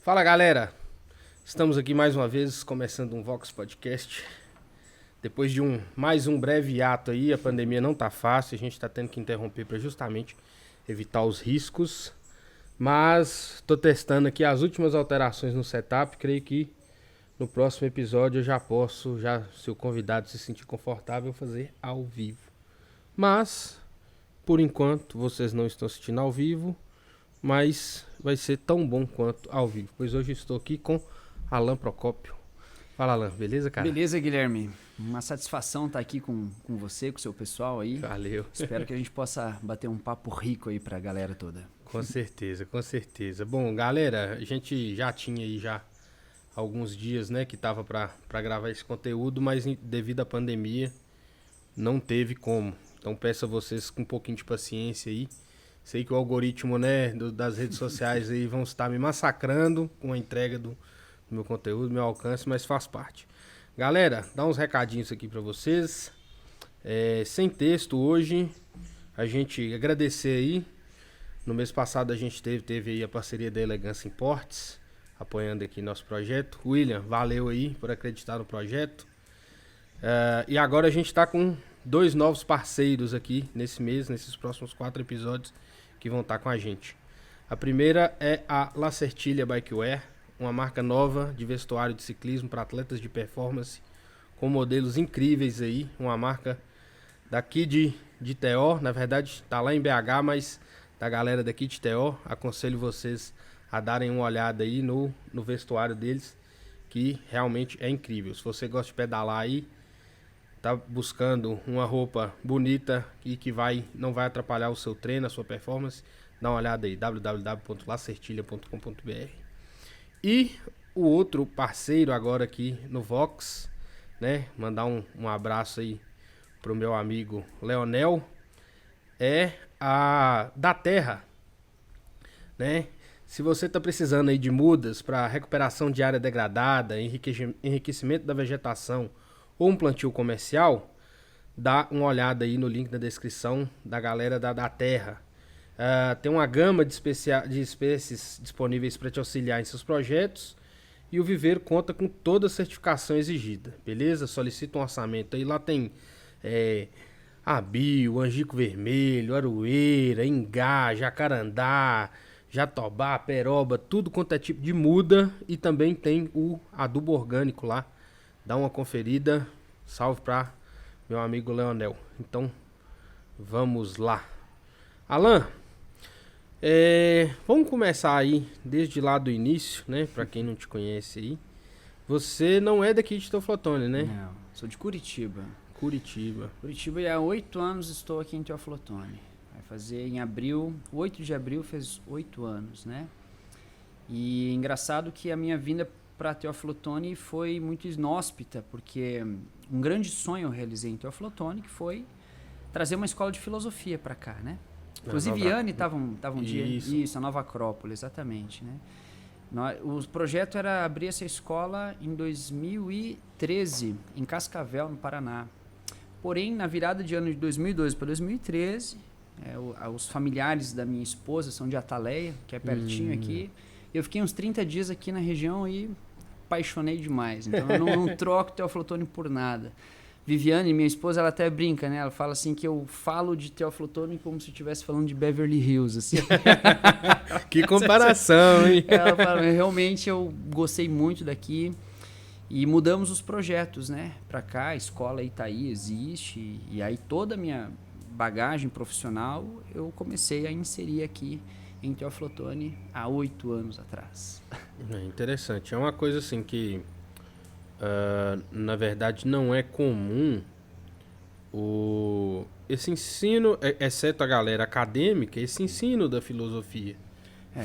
Fala galera, estamos aqui mais uma vez começando um Vox Podcast. Depois de mais um breve ato aí, a pandemia não tá fácil, a gente tá tendo que interromper para justamente evitar os riscos. Mas tô testando aqui as últimas alterações no setup, creio que no próximo episódio eu já posso, se o convidado se sentir confortável, fazer ao vivo. Mas, por enquanto, vocês não estão assistindo ao vivo, mas vai ser tão bom quanto ao vivo, pois hoje estou aqui com Alan Procópio. Fala, Alan, beleza, cara? Beleza, Guilherme. Uma satisfação estar aqui com você, com o seu pessoal aí. Valeu. Espero que a gente possa bater um papo rico aí pra galera toda. Com certeza, com certeza. Bom, galera, a gente já tinha aí alguns dias, né, que tava pra gravar esse conteúdo, mas devido à pandemia não teve como. Então peço a vocês com um pouquinho de paciência aí. Sei que o algoritmo, né, das redes sociais aí vão estar me massacrando com a entrega do meu conteúdo, do meu alcance, mas faz parte. Galera, dá uns recadinhos aqui pra vocês. Sem texto hoje, a gente agradecer aí. No mês passado a gente teve aí a parceria da Elegância Importes, apoiando aqui nosso projeto. William, valeu aí por acreditar no projeto. E agora a gente está com 2 novos parceiros aqui nesse mês, nesses próximos 4 episódios que vão estar com a gente. A primeira é a La Certilha Bikewear, uma marca nova de vestuário de ciclismo para atletas de performance, com modelos incríveis aí, uma marca daqui de Teó, na verdade está lá em BH, mas da galera daqui de Teó. Aconselho vocês a darem uma olhada aí no vestuário deles, que realmente é incrível. Se você gosta de pedalar aí, tá buscando uma roupa bonita e que não vai atrapalhar o seu treino, a sua performance, dá uma olhada aí, www.lacertilha.com.br. E o outro parceiro agora aqui no Vox, né, mandar um abraço aí pro meu amigo Leonel, é a Da Terra, né? Se você está precisando aí de mudas para recuperação de área degradada, enriquecimento da vegetação ou um plantio comercial, dá uma olhada aí no link da descrição da galera da Terra. Tem uma gama de espécies disponíveis para te auxiliar em seus projetos, e o viveiro conta com toda a certificação exigida, beleza? Solicita um orçamento aí, lá tem abio, angico vermelho, aroeira, ingá, jacarandá, jatobá, peroba, tudo quanto é tipo de muda, e também tem o adubo orgânico lá. Dá uma conferida, salve para meu amigo Leonel. Então, vamos lá. Alan, vamos começar aí desde lá do início, né? Para quem não te conhece aí. Você não é daqui de Teoflotone, né? Não, sou de Curitiba. Curitiba, e há 8 anos estou aqui em Teoflotone. Vai fazer em abril, 8 de abril fez 8 anos, né? E engraçado que a minha vinda para Teoflotone foi muito inóspita, porque um grande sonho eu realizei em Teoflotone, que foi trazer uma escola de filosofia para cá, né? Inclusive, Iane estava um dia... Isso, a Nova Acrópole, exatamente, né? O projeto era abrir essa escola em 2013, em Cascavel, no Paraná. Porém, na virada de ano de 2012 para 2013, os familiares da minha esposa são de Ataleia, que é pertinho aqui. Eu fiquei uns 30 dias aqui na região e apaixonei demais. Então, eu não troco Teoflotone por nada. Viviane, minha esposa, ela até brinca, né? Ela fala assim que eu falo de Teoflotone como se eu estivesse falando de Beverly Hills, assim. Que comparação, hein? Ela fala, realmente eu gostei muito daqui. E mudamos os projetos, né? Pra cá, a escola Itaí existe. E aí toda a minha bagagem profissional eu comecei a inserir aqui em Teoflotone há 8 anos atrás. Interessante. É uma coisa assim que, na verdade, não é comum esse ensino, exceto a galera acadêmica, esse ensino da filosofia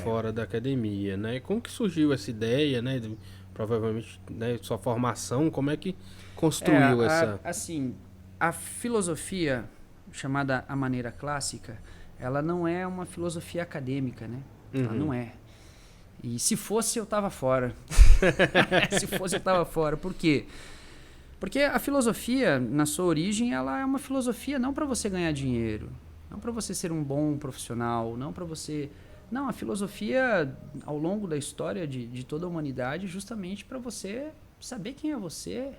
fora da academia, né? Como que surgiu essa ideia, né? Provavelmente, né, sua formação, como é que construiu essa... Assim, a filosofia, chamada a maneira clássica, ela não é uma filosofia acadêmica, né? Ela não é. E se fosse, eu tava fora. Se fosse, eu tava fora. Por quê? Porque a filosofia, na sua origem, ela é uma filosofia não para você ganhar dinheiro. Não para você ser um bom profissional, não para você... Não, a filosofia, ao longo da história de toda a humanidade, justamente para você saber quem é você.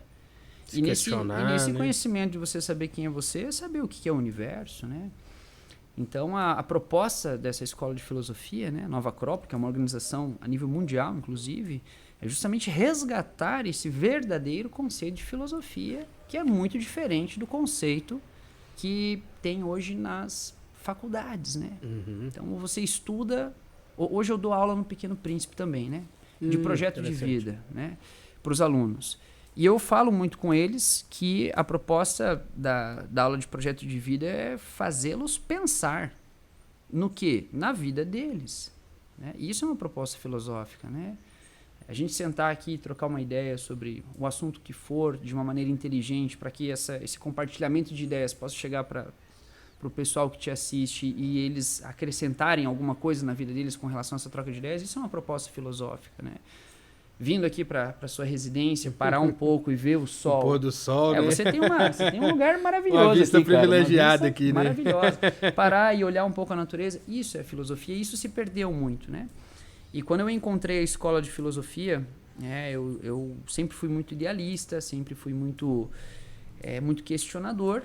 Se questionar, e nesse né? conhecimento de você saber quem é você, saber o que é o universo, né? Então, a proposta dessa escola de filosofia, né, Nova Acrópole, que é uma organização a nível mundial, inclusive, é justamente resgatar esse verdadeiro conceito de filosofia, que é muito diferente do conceito que tem hoje nas faculdades, né? Então, você estuda... Hoje eu dou aula no Pequeno Príncipe também, né? De projeto de vida, né? Para os alunos. E eu falo muito com eles que a proposta da aula de projeto de vida é fazê-los pensar no quê? Na vida deles. Né? E isso é uma proposta filosófica, né? A gente sentar aqui e trocar uma ideia sobre o assunto que for de uma maneira inteligente para que esse compartilhamento de ideias possa chegar para o pessoal que te assiste e eles acrescentarem alguma coisa na vida deles com relação a essa troca de ideias, isso é uma proposta filosófica, né? Vindo aqui para sua residência, parar um pouco e ver o sol. O pôr do sol, né? Você tem um lugar maravilhoso uma vista aqui, privilegiada uma vista aqui, né? maravilhosa. Parar e olhar um pouco a natureza, isso é filosofia, isso se perdeu muito, né? E quando eu encontrei a escola de filosofia, eu sempre fui muito idealista, sempre fui muito questionador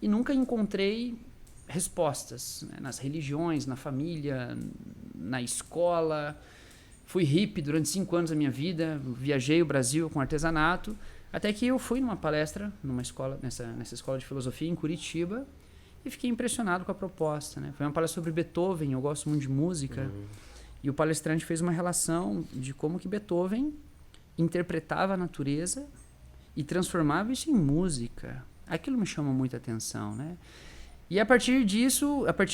e nunca encontrei respostas, né? Nas religiões, na família, na escola. Fui hippie durante 5 anos da minha vida, viajei o Brasil com artesanato, até que eu fui numa palestra numa escola, nessa escola de filosofia em Curitiba e fiquei impressionado com a proposta, né? Foi uma palestra sobre Beethoven, eu gosto muito de música, e o palestrante fez uma relação de como que Beethoven interpretava a natureza e transformava isso em música. Aquilo me chamou muita atenção, né? E a partir de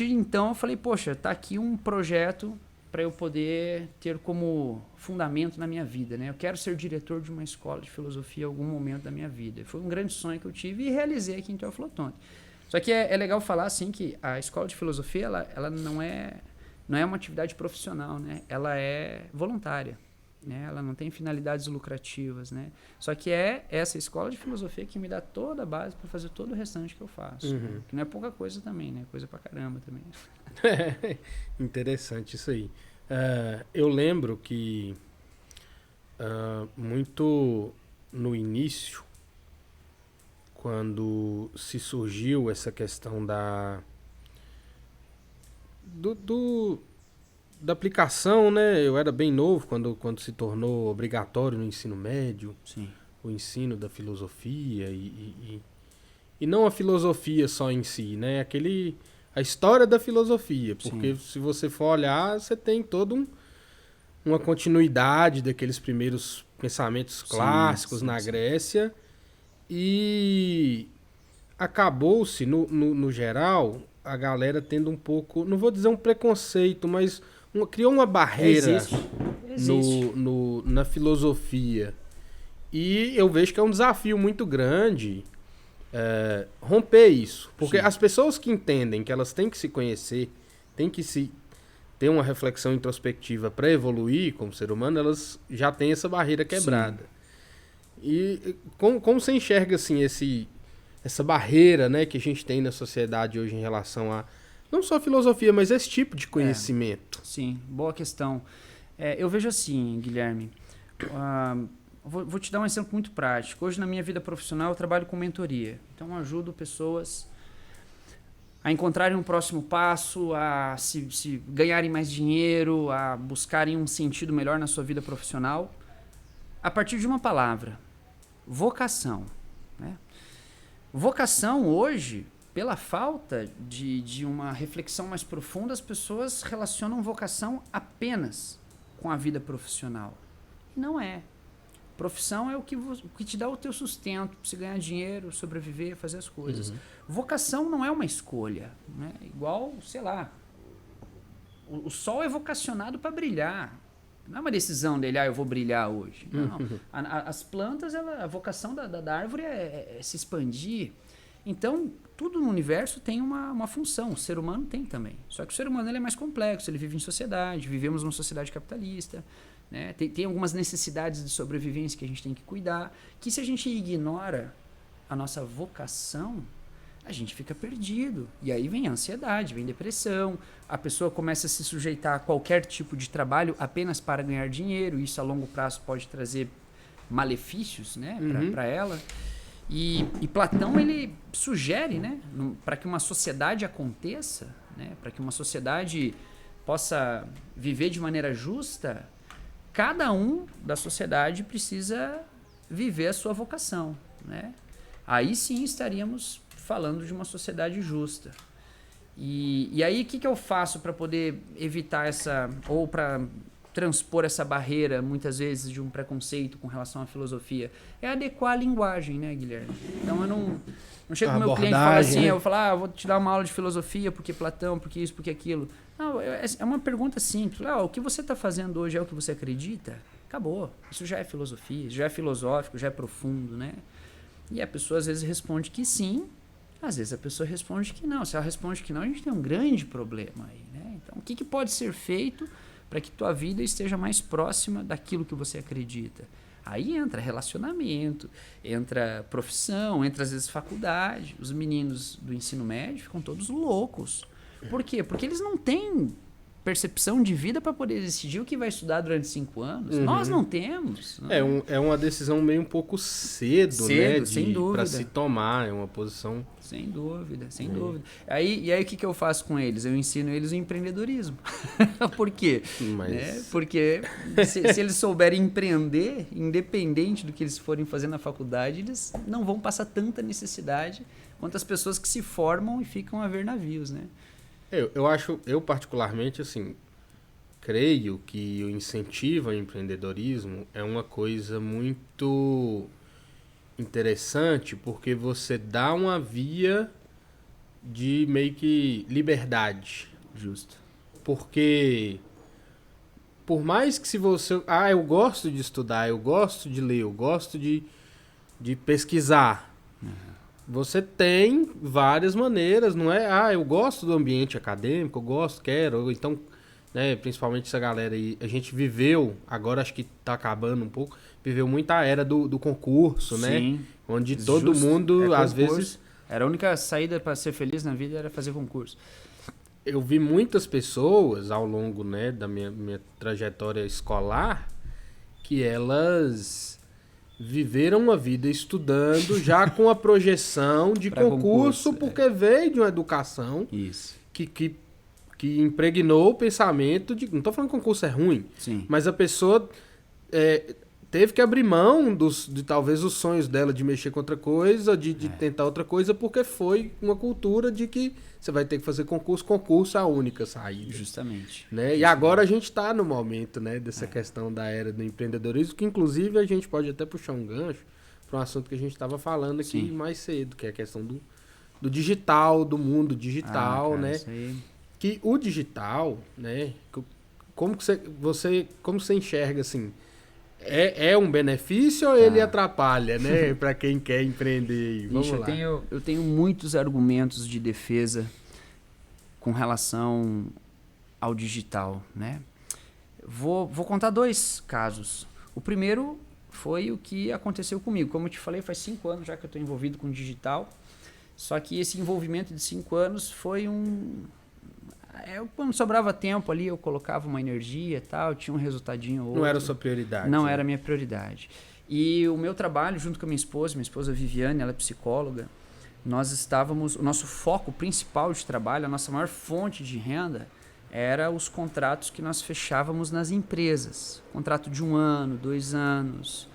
então, eu falei, poxa, tá aqui um projeto para eu poder ter como fundamento na minha vida, né? Eu quero ser diretor de uma escola de filosofia em algum momento da minha vida. Foi um grande sonho que eu tive e realizei aqui em Teoflotone. Só que é legal falar assim que a escola de filosofia ela não é uma atividade profissional, né? Ela é voluntária, né? Ela não tem finalidades lucrativas, né? Só que é essa escola de filosofia que me dá toda a base para fazer todo o restante que eu faço, né? Que não é pouca coisa também, né? Coisa pra caramba também. Interessante isso aí. Eu lembro que muito no início, quando se surgiu essa questão da aplicação, né? Eu era bem novo quando se tornou obrigatório no ensino médio. Sim. O ensino da filosofia e não a filosofia só em si, né? A história da filosofia, porque Sim. se você for olhar, você tem toda uma continuidade daqueles primeiros pensamentos clássicos na Grécia e acabou-se, no geral, a galera tendo um pouco, não vou dizer um preconceito, mas criou uma barreira na filosofia. E eu vejo que é um desafio muito grande romper isso. Porque as pessoas que entendem que elas têm que se conhecer, têm que ter uma reflexão introspectiva para evoluir como ser humano, elas já têm essa barreira quebrada. Sim. E como você enxerga assim, essa barreira, né, que a gente tem na sociedade hoje em relação a não só a filosofia, mas esse tipo de conhecimento? Sim, boa questão. Eu vejo assim, Guilherme, vou te dar um exemplo muito prático. Hoje, na minha vida profissional, eu trabalho com mentoria. Então, eu ajudo pessoas a encontrarem um próximo passo, a se ganharem mais dinheiro, a buscarem um sentido melhor na sua vida profissional, a partir de uma palavra: vocação. Né? Vocação, hoje, pela falta de uma reflexão mais profunda, as pessoas relacionam vocação apenas com a vida profissional. E não é. Profissão é o que te dá o teu sustento, para você ganhar dinheiro, sobreviver, fazer as coisas. Vocação não é uma escolha. Né? Igual, sei lá, o sol é vocacionado para brilhar. Não é uma decisão dele, eu vou brilhar hoje. Não. As plantas, a vocação da árvore é se expandir. Então, tudo no universo tem uma função. O ser humano tem também. Só que o ser humano ele é mais complexo, ele vive em sociedade, vivemos numa sociedade capitalista. Né? Tem algumas necessidades de sobrevivência que a gente tem que cuidar, que se a gente ignora a nossa vocação, a gente fica perdido. E aí vem a ansiedade, vem depressão, a pessoa começa a se sujeitar a qualquer tipo de trabalho apenas para ganhar dinheiro, isso a longo prazo pode trazer malefícios, né, para ela. E Platão, ele sugere, né, para que uma sociedade aconteça, né, para que uma sociedade possa viver de maneira justa, cada um da sociedade precisa viver a sua vocação, né? Aí sim estaríamos falando de uma sociedade justa. E aí o que eu faço para poder evitar ou para transpor essa barreira, muitas vezes, de um preconceito com relação à filosofia? É adequar a linguagem, né, Guilherme? Então eu não chego no meu cliente e falo assim, né? Eu vou falar, vou te dar uma aula de filosofia, porque Platão, porque isso, porque aquilo. Não, é uma pergunta simples. O que você está fazendo hoje é o que você acredita? Acabou. Isso já é filosofia, já é filosófico, já é profundo, né? E a pessoa às vezes responde que sim, às vezes a pessoa responde que não. Se ela responde que não, a gente tem um grande problema aí, né? Então, o que pode ser feito para que tua vida esteja mais próxima daquilo que você acredita? Aí entra relacionamento, entra profissão, entra às vezes faculdade. Os meninos do ensino médio ficam todos loucos. Por quê? Porque eles não têm percepção de vida para poder decidir o que vai estudar durante 5 anos. Nós não temos. Não. É uma decisão meio um pouco cedo, né? Sem dúvida. Para se tomar, é uma posição... Sem dúvida, sem dúvida. E aí o que eu faço com eles? Eu ensino eles o empreendedorismo. Por quê? Porque se eles souberem empreender, independente do que eles forem fazer na faculdade, eles não vão passar tanta necessidade quanto as pessoas que se formam e ficam a ver navios, né? Eu particularmente, assim, creio que o incentivo ao empreendedorismo é uma coisa muito interessante, porque você dá uma via de meio que liberdade. Justo. Porque, por mais que se você... eu gosto de estudar, eu gosto de ler, eu gosto de pesquisar. Você tem várias maneiras, não é? Eu gosto do ambiente acadêmico, quero. Ou então, né, principalmente essa galera aí, a gente viveu, agora acho que tá acabando um pouco, viveu muito a era do concurso, né? Sim. Onde todo mundo, às vezes... Era a única saída para ser feliz na vida, era fazer concurso. Eu vi muitas pessoas ao longo, né, da minha trajetória escolar, que elas... viveram uma vida estudando, já com a projeção de concurso, porque veio de uma educação que impregnou o pensamento de... Não estou falando que concurso é ruim, mas a pessoa teve que abrir mão de talvez os sonhos dela de mexer com outra coisa, de tentar outra coisa, porque foi uma cultura de que você vai ter que fazer concurso é a única saída. Justamente. Né? E agora a gente está no momento, né, dessa questão da era do empreendedorismo, que inclusive a gente pode até puxar um gancho para um assunto que a gente estava falando aqui mais cedo, que é a questão do digital, do mundo digital, né? Que o digital, né, como você enxerga assim? É um benefício ou ele atrapalha, né? Para quem quer empreender? Vamos lá. Eu tenho muitos argumentos de defesa com relação ao digital, né? Vou contar 2 casos. O primeiro foi o que aconteceu comigo. Como eu te falei, faz 5 anos já que eu estou envolvido com digital. Só que esse envolvimento de 5 anos foi quando sobrava tempo ali, eu colocava uma energia e tal, tinha um resultadinho ou outro. Não era a sua prioridade? Não era a minha prioridade. E o meu trabalho, junto com a minha esposa Viviane, ela é psicóloga, o nosso foco principal de trabalho, a nossa maior fonte de renda, era os contratos que nós fechávamos nas empresas. Contrato de 1 ano, 2 anos,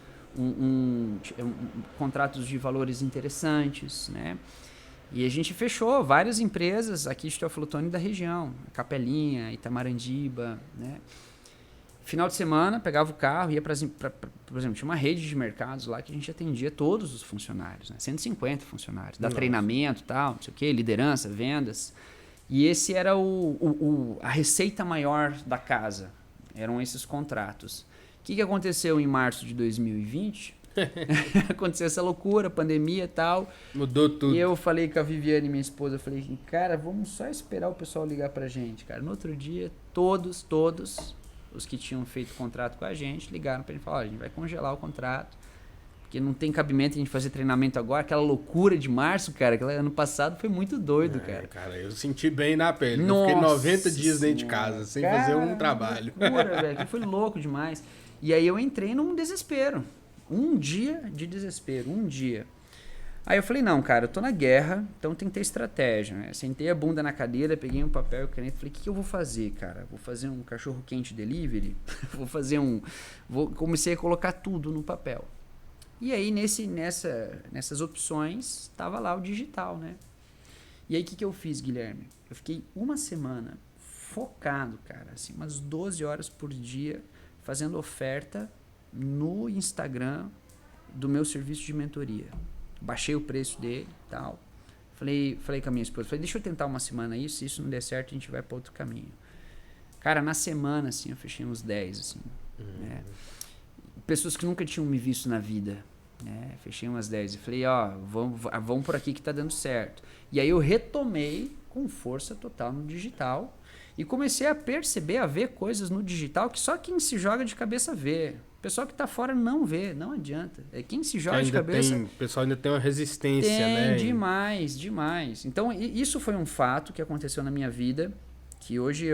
contratos de valores interessantes, né? E a gente fechou várias empresas aqui de Teoflotone da região, Capelinha, Itamarandiba, né? Final de semana, pegava o carro, ia por exemplo, tinha uma rede de mercados lá que a gente atendia todos os funcionários, né? 150 funcionários, dá treinamento, tal, não sei o quê, liderança, vendas. E esse era a receita maior da casa, eram esses contratos. O que aconteceu em março de 2020? Aconteceu essa loucura, pandemia e tal. Mudou tudo. E eu falei com a Viviane, minha esposa, eu falei, cara, vamos só esperar o pessoal ligar pra gente, cara. No outro dia, todos os que tinham feito contrato com a gente ligaram pra gente e falaram, a gente vai congelar o contrato, porque não tem cabimento a gente fazer treinamento agora. Aquela loucura de março, cara, aquele ano passado foi muito doido, cara. Cara, eu senti bem na pele. Nossa, eu fiquei 90 dias dentro de casa, sem fazer um trabalho. Loucura, velho, que foi louco demais. E aí eu entrei num desespero. Um dia de desespero, um dia. Aí eu falei, não, cara, eu tô na guerra, então tem que ter estratégia, né? Sentei a bunda na cadeira, peguei um papel e caneta e falei, o que eu vou fazer, cara? Vou fazer um cachorro quente delivery? Comecei a colocar tudo no papel. E aí, nessas opções, tava lá o digital, né? E aí, o que eu fiz, Guilherme? Eu fiquei uma semana focado, cara, assim, umas 12 horas por dia, fazendo oferta no Instagram do meu serviço de mentoria. Baixei o preço dele e tal. Falei com a minha esposa, deixa eu tentar uma semana isso, se isso não der certo, a gente vai para outro caminho. Cara, na semana, assim, eu fechei uns 10, assim, né? Pessoas que nunca tinham me visto na vida, né? Fechei umas 10 e falei, vamos por aqui que tá dando certo. E aí eu retomei com força total no digital e comecei a perceber, a ver coisas no digital que só quem se joga de cabeça vê. O pessoal que tá fora não vê, não adianta. É quem se joga de cabeça... O pessoal ainda tem uma resistência, né? Demais. Então, isso foi um fato que aconteceu na minha vida, que hoje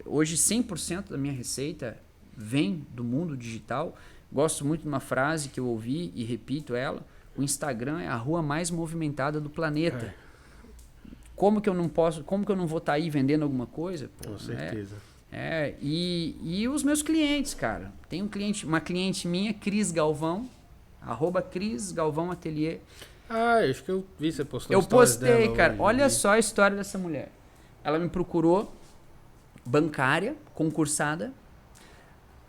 100% da minha receita vem do mundo digital. Gosto muito de uma frase que eu ouvi e repito ela: o Instagram é a rua mais movimentada do planeta. Como que eu não vou estar aí vendendo alguma coisa? Com certeza. E os meus clientes, cara. Tem uma cliente minha, Cris Galvão, @Cris Galvão Atelier. Acho que eu vi você postando. Eu postei, cara. Olha só a história dessa mulher. Ela me procurou, bancária, concursada.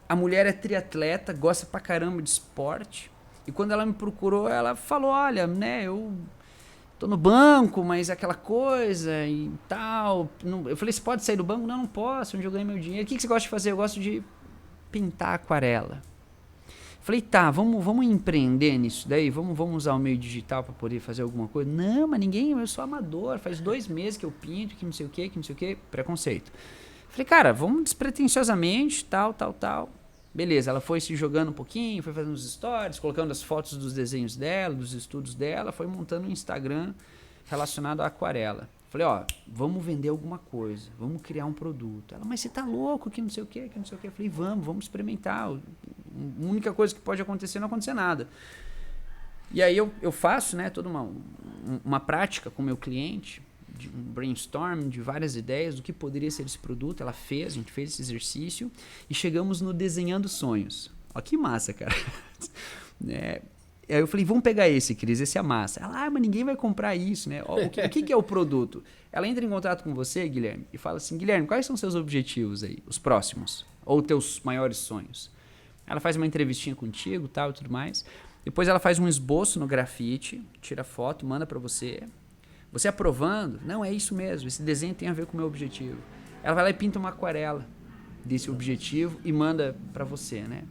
A mulher é triatleta, gosta pra caramba de esporte. E quando ela me procurou, ela falou, olha, né, eu tô no banco, mas aquela coisa e tal. Eu falei, você pode sair do banco? Não posso, onde eu ganho meu dinheiro. O que você gosta de fazer? Eu gosto de pintar aquarela. Falei, tá, vamos empreender nisso daí? Vamos usar o meio digital para poder fazer alguma coisa? Não, mas eu sou amador, faz 2 meses que eu pinto, que não sei o que, preconceito. Falei, cara, vamos despretensiosamente, tal. Beleza, ela foi se jogando um pouquinho, foi fazendo os stories, colocando as fotos dos desenhos dela, dos estudos dela, foi montando um Instagram relacionado à aquarela. Falei, vamos vender alguma coisa, vamos criar um produto. Ela, mas você tá louco, que não sei o que. Eu falei, vamos experimentar. A única coisa que pode acontecer não acontecer nada. E aí eu faço, né, toda uma prática com o meu cliente, de um brainstorm de várias ideias do que poderia ser esse produto. A gente fez esse exercício e chegamos no Desenhando Sonhos. Ó, que massa, cara. Aí eu falei, vamos pegar esse, Cris, esse é massa. Ela, mas ninguém vai comprar isso, né? O que é o produto? Ela entra em contato com você, Guilherme, e fala assim, Guilherme, quais são os seus objetivos aí, os próximos? Ou teus maiores sonhos? Ela faz uma entrevistinha contigo, tal, e tudo mais. Depois ela faz um esboço no grafite, tira foto, manda para você. Você aprovando, não, é isso mesmo, esse desenho tem a ver com o meu objetivo. Ela vai lá e pinta uma aquarela desse objetivo e manda para você, né?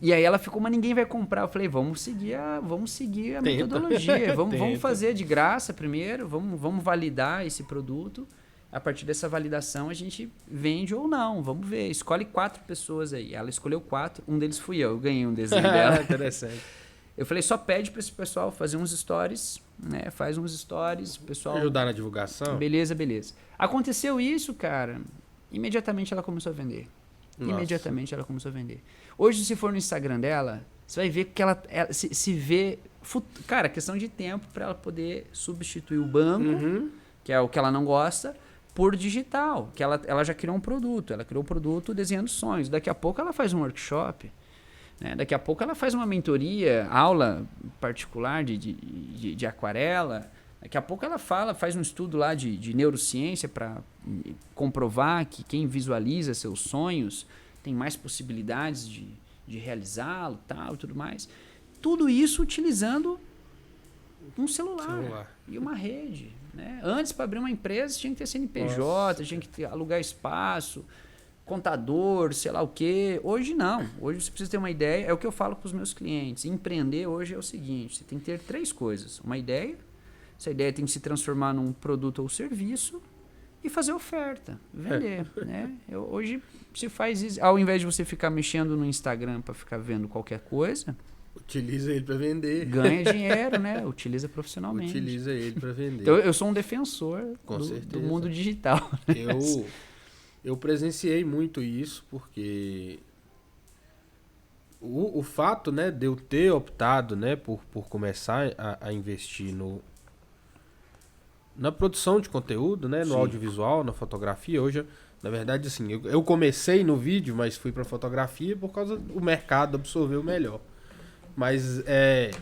E aí ela ficou, mas ninguém vai comprar. Eu falei, vamos seguir a metodologia, vamos fazer de graça primeiro, vamos validar esse produto. A partir dessa validação a gente vende ou não, vamos ver. Escolhe 4 pessoas aí. Ela escolheu 4, um deles fui eu ganhei um desenho dela. Interessante. Eu falei, só pede para esse pessoal fazer uns stories, né? Faz uns stories, pessoal... Ajudar na divulgação? Beleza. Aconteceu isso, cara, imediatamente ela começou a vender. Hoje, se for no Instagram dela, você vai ver que ela se vê... Cara, questão de tempo para ela poder substituir o banco, que é o que ela não gosta, por digital. Que ela já criou um produto. Ela criou o produto Desenhando Sonhos. Daqui a pouco ela faz um workshop. Né? Daqui a pouco ela faz uma mentoria, aula particular de aquarela. Daqui a pouco ela faz um estudo lá de neurociência para comprovar que quem visualiza seus sonhos tem mais possibilidades de realizá-lo, tal e tudo mais. Tudo isso utilizando um celular e uma rede. Né? Antes, para abrir uma empresa, tinha que ter CNPJ, tinha que alugar espaço, contador, sei lá o quê. Hoje não. Hoje você precisa ter uma ideia. É o que eu falo para os meus clientes. Empreender hoje é o seguinte, você tem que ter 3 coisas. Uma ideia, essa ideia tem que se transformar num produto ou serviço e fazer oferta, vender. Né? Hoje se faz isso. Ao invés de você ficar mexendo no Instagram para ficar vendo qualquer coisa, Utiliza ele para vender. Ganha dinheiro, né? Utiliza profissionalmente. Utiliza ele para vender. Então eu sou um defensor do mundo digital. Eu presenciei muito isso porque o fato, né, de eu ter optado, né, por começar a investir na produção de conteúdo, né, no audiovisual, na fotografia. Hoje, na verdade, assim, eu comecei no vídeo, mas fui para fotografia por causa do mercado absorveu melhor. Mas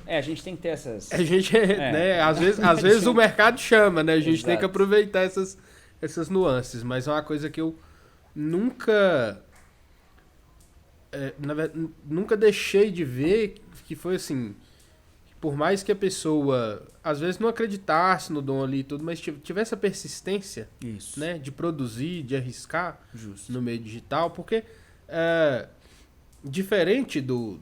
a gente tem que ter essas. A gente, né, às vezes o mercado chama, né? A gente tem que aproveitar essas nuances, mas é uma coisa que eu nunca nunca deixei de ver, que foi assim, por mais que a pessoa às vezes não acreditasse no dom ali e tudo, mas tivesse a persistência, né, de produzir, de arriscar no meio digital, porque diferente do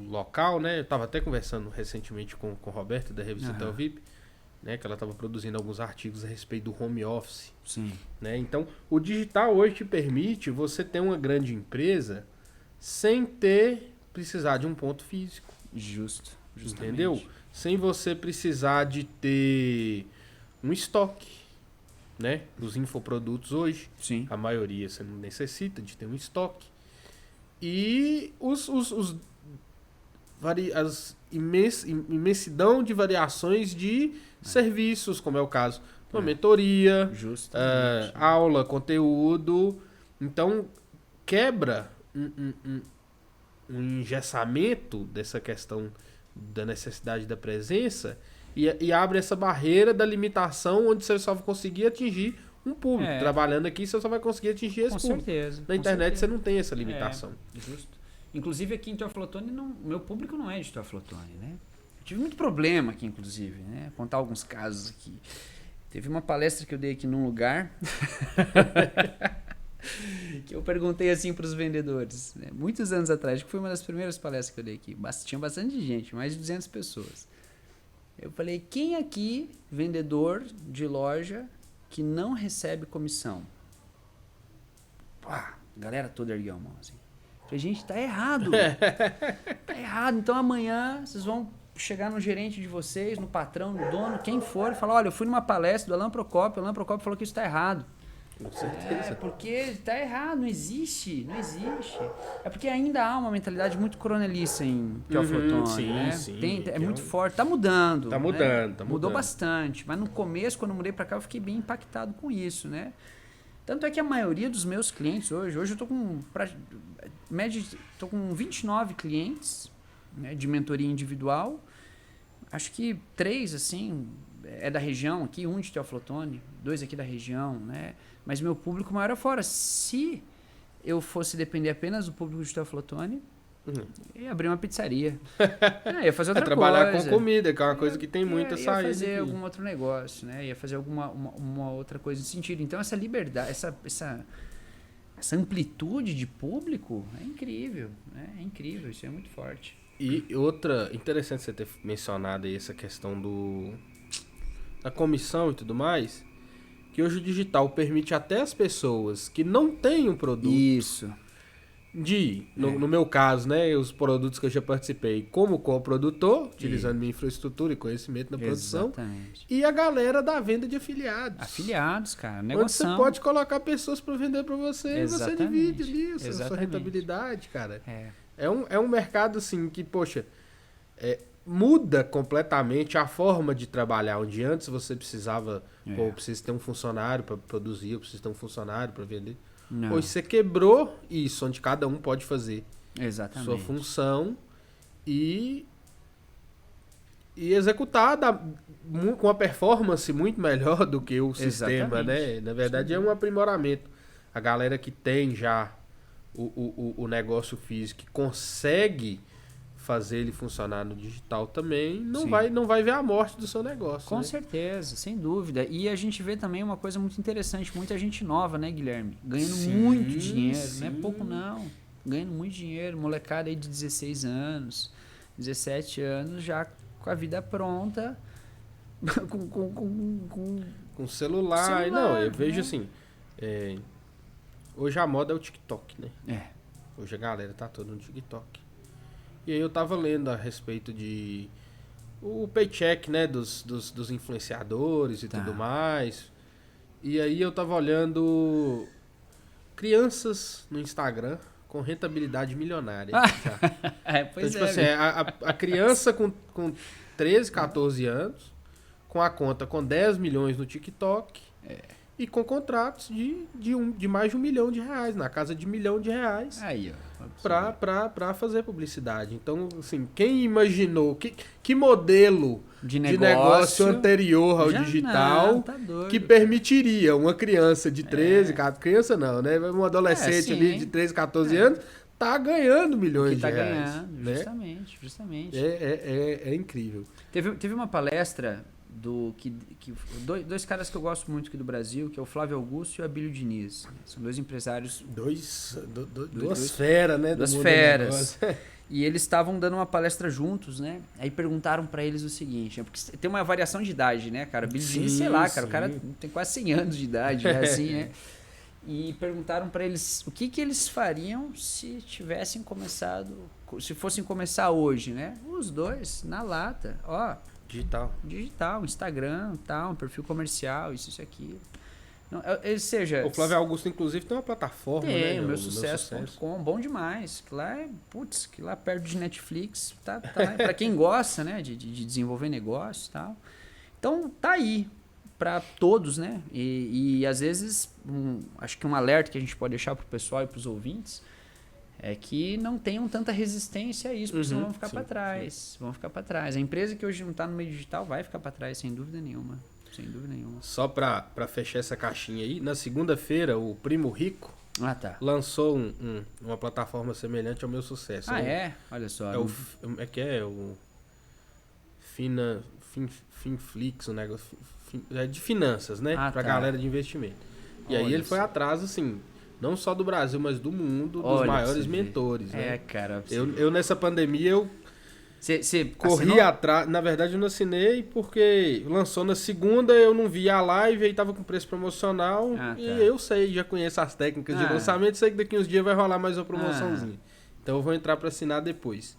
local, né? Eu estava até conversando recentemente com o Roberto da revista Telvip, né? Que ela estava produzindo alguns artigos a respeito do home office. Sim. Né? Então, o digital hoje te permite você ter uma grande empresa sem precisar de um ponto físico. Justamente. Entendeu? Sem você precisar de ter um estoque, né? Os infoprodutos hoje, a maioria você não necessita de ter um estoque. E as imensidão de variações de serviços, como é o caso uma mentoria, aula, conteúdo. Então, quebra um engessamento dessa questão da necessidade da presença e abre essa barreira da limitação onde você só vai conseguir atingir um público. Trabalhando aqui, você só vai conseguir atingir esse público. Certeza, na internet você não tem essa limitação. Justo. Inclusive aqui em Teoflotone, meu público não é de Teoflotone, né? Eu tive muito problema aqui, inclusive, né? Vou contar alguns casos aqui. Teve uma palestra que eu dei aqui num lugar que eu perguntei assim para os vendedores, né? Muitos anos atrás, que foi uma das primeiras palestras que eu dei aqui. Tinha bastante gente, mais de 200 pessoas. Eu falei, quem aqui, vendedor de loja, que não recebe comissão? Pá, a galera toda ergueu a mão assim. Eu falei, gente, tá errado. Tá errado. Então amanhã vocês vão chegar no gerente de vocês, no patrão, no dono, quem for, e falar, olha, eu fui numa palestra do Alan Procópio, o Alan Procópio falou que isso tá errado. Com certeza. Porque tá errado, não existe. É porque ainda há uma mentalidade muito coronelista em Teoflotone, né? É muito forte. Tá mudando. Tá mudando. Mudou bastante. Mas no começo, quando eu mudei pra cá, eu fiquei bem impactado com isso, né? Tanto é que a maioria dos meus clientes hoje eu tô com tô com 29 clientes, né, de mentoria individual. Acho que 3, assim, é da região aqui, 1 de Teoflotone, 2 aqui da região, né? Mas meu público maior é fora. Se eu fosse depender apenas do público de Teoflotone, ia abrir uma pizzaria. Ia fazer outra trabalhar coisa. com comida, que é uma coisa que tem muita saída. Ia fazer algum outro negócio, né? Ia fazer uma outra coisa nesse sentido. Então, essa liberdade, essa amplitude de público é incrível, né? É incrível, isso é muito forte. E outra, interessante você ter mencionado aí essa questão da comissão e tudo mais, que hoje o digital permite até as pessoas que não têm um produto... Isso. No meu caso, né, os produtos que eu já participei como coprodutor, utilizando minha infraestrutura e conhecimento na produção, e a galera da venda de afiliados. Afiliados, cara, negociação. Onde você pode colocar pessoas para vender para você e você divide ali a sua rentabilidade, cara. É um mercado, assim, que, poxa, muda completamente a forma de trabalhar, onde antes você precisava, eu preciso ter um funcionário para produzir, eu preciso ter um funcionário para vender. Não. Hoje você quebrou isso, onde cada um pode fazer sua função e executar com uma performance muito melhor do que o sistema, né? Na verdade é um aprimoramento. A galera que tem já o negócio físico, que consegue fazer ele funcionar no digital também, não vai ver a morte do seu negócio. Com certeza, sem dúvida. E a gente vê também uma coisa muito interessante, muita gente nova, né, Guilherme? Ganhando muito dinheiro, não é pouco não. Ganhando muito dinheiro, molecada aí de 16 anos, 17 anos, já com a vida pronta, com celular. Não, eu vejo assim, hoje a moda é o TikTok, né? Hoje a galera tá toda no TikTok. E aí eu tava lendo a respeito de o paycheck, né, dos influenciadores e tudo mais. E aí eu tava olhando crianças no Instagram com rentabilidade milionária. Pois então, tipo assim, a criança com 13, 14 anos, com a conta com 10 milhões no TikTok e com contratos de mais de R$1 milhão, na casa de R$1 milhão. Aí, ó. Pra fazer publicidade. Então, assim, quem imaginou que modelo de negócio anterior ao digital que permitiria uma criança de 13, criança não, né? Um adolescente ali de 13, 14 anos tá ganhando milhões de reais. Ganhando, né? Justamente. É incrível. Teve uma palestra dois caras que eu gosto muito aqui do Brasil, que é o Flávio Augusto e o Abílio Diniz. São dois empresários. Duas feras, né? Duas feras. E eles estavam dando uma palestra juntos, né? Aí perguntaram pra eles o seguinte, porque tem uma variação de idade, né, cara? O Abílio Diniz, sei lá, cara, o cara tem quase 100 anos de idade, assim, né? E perguntaram pra eles o que eles fariam se tivessem começado, se fossem começar hoje, né? Os dois, na lata, ó. Digital, Instagram, tal, um perfil comercial, isso aqui. Não, ou seja, o Flávio Augusto, inclusive, tem uma plataforma, né? O meusucesso.com, bom demais. Que lá perto de Netflix, tá para quem gosta, né, de desenvolver negócio e tal. Então, tá aí para todos, né? E às vezes, acho que um alerta que a gente pode deixar pro pessoal e pros ouvintes é que não tenham tanta resistência a isso, porque senão vão ficar para trás. Vão ficar para trás. A empresa que hoje não está no meio digital vai ficar para trás, sem dúvida nenhuma. Sem dúvida nenhuma. Só para fechar essa caixinha aí, na segunda-feira, o Primo Rico lançou uma plataforma semelhante ao Meusucesso. Olha só. É o Finflix, o negócio. É de finanças, né? Pra galera de investimento. E aí ele foi atrás, assim, não só do Brasil, mas do mundo, dos maiores mentores, né? Cara. Eu nessa pandemia, Você corri atrás. Na verdade, eu não assinei porque lançou na segunda, eu não vi a live, aí tava com preço promocional. E eu já conheço as técnicas de lançamento, sei que daqui uns dias vai rolar mais uma promoçãozinha. Então eu vou entrar para assinar depois.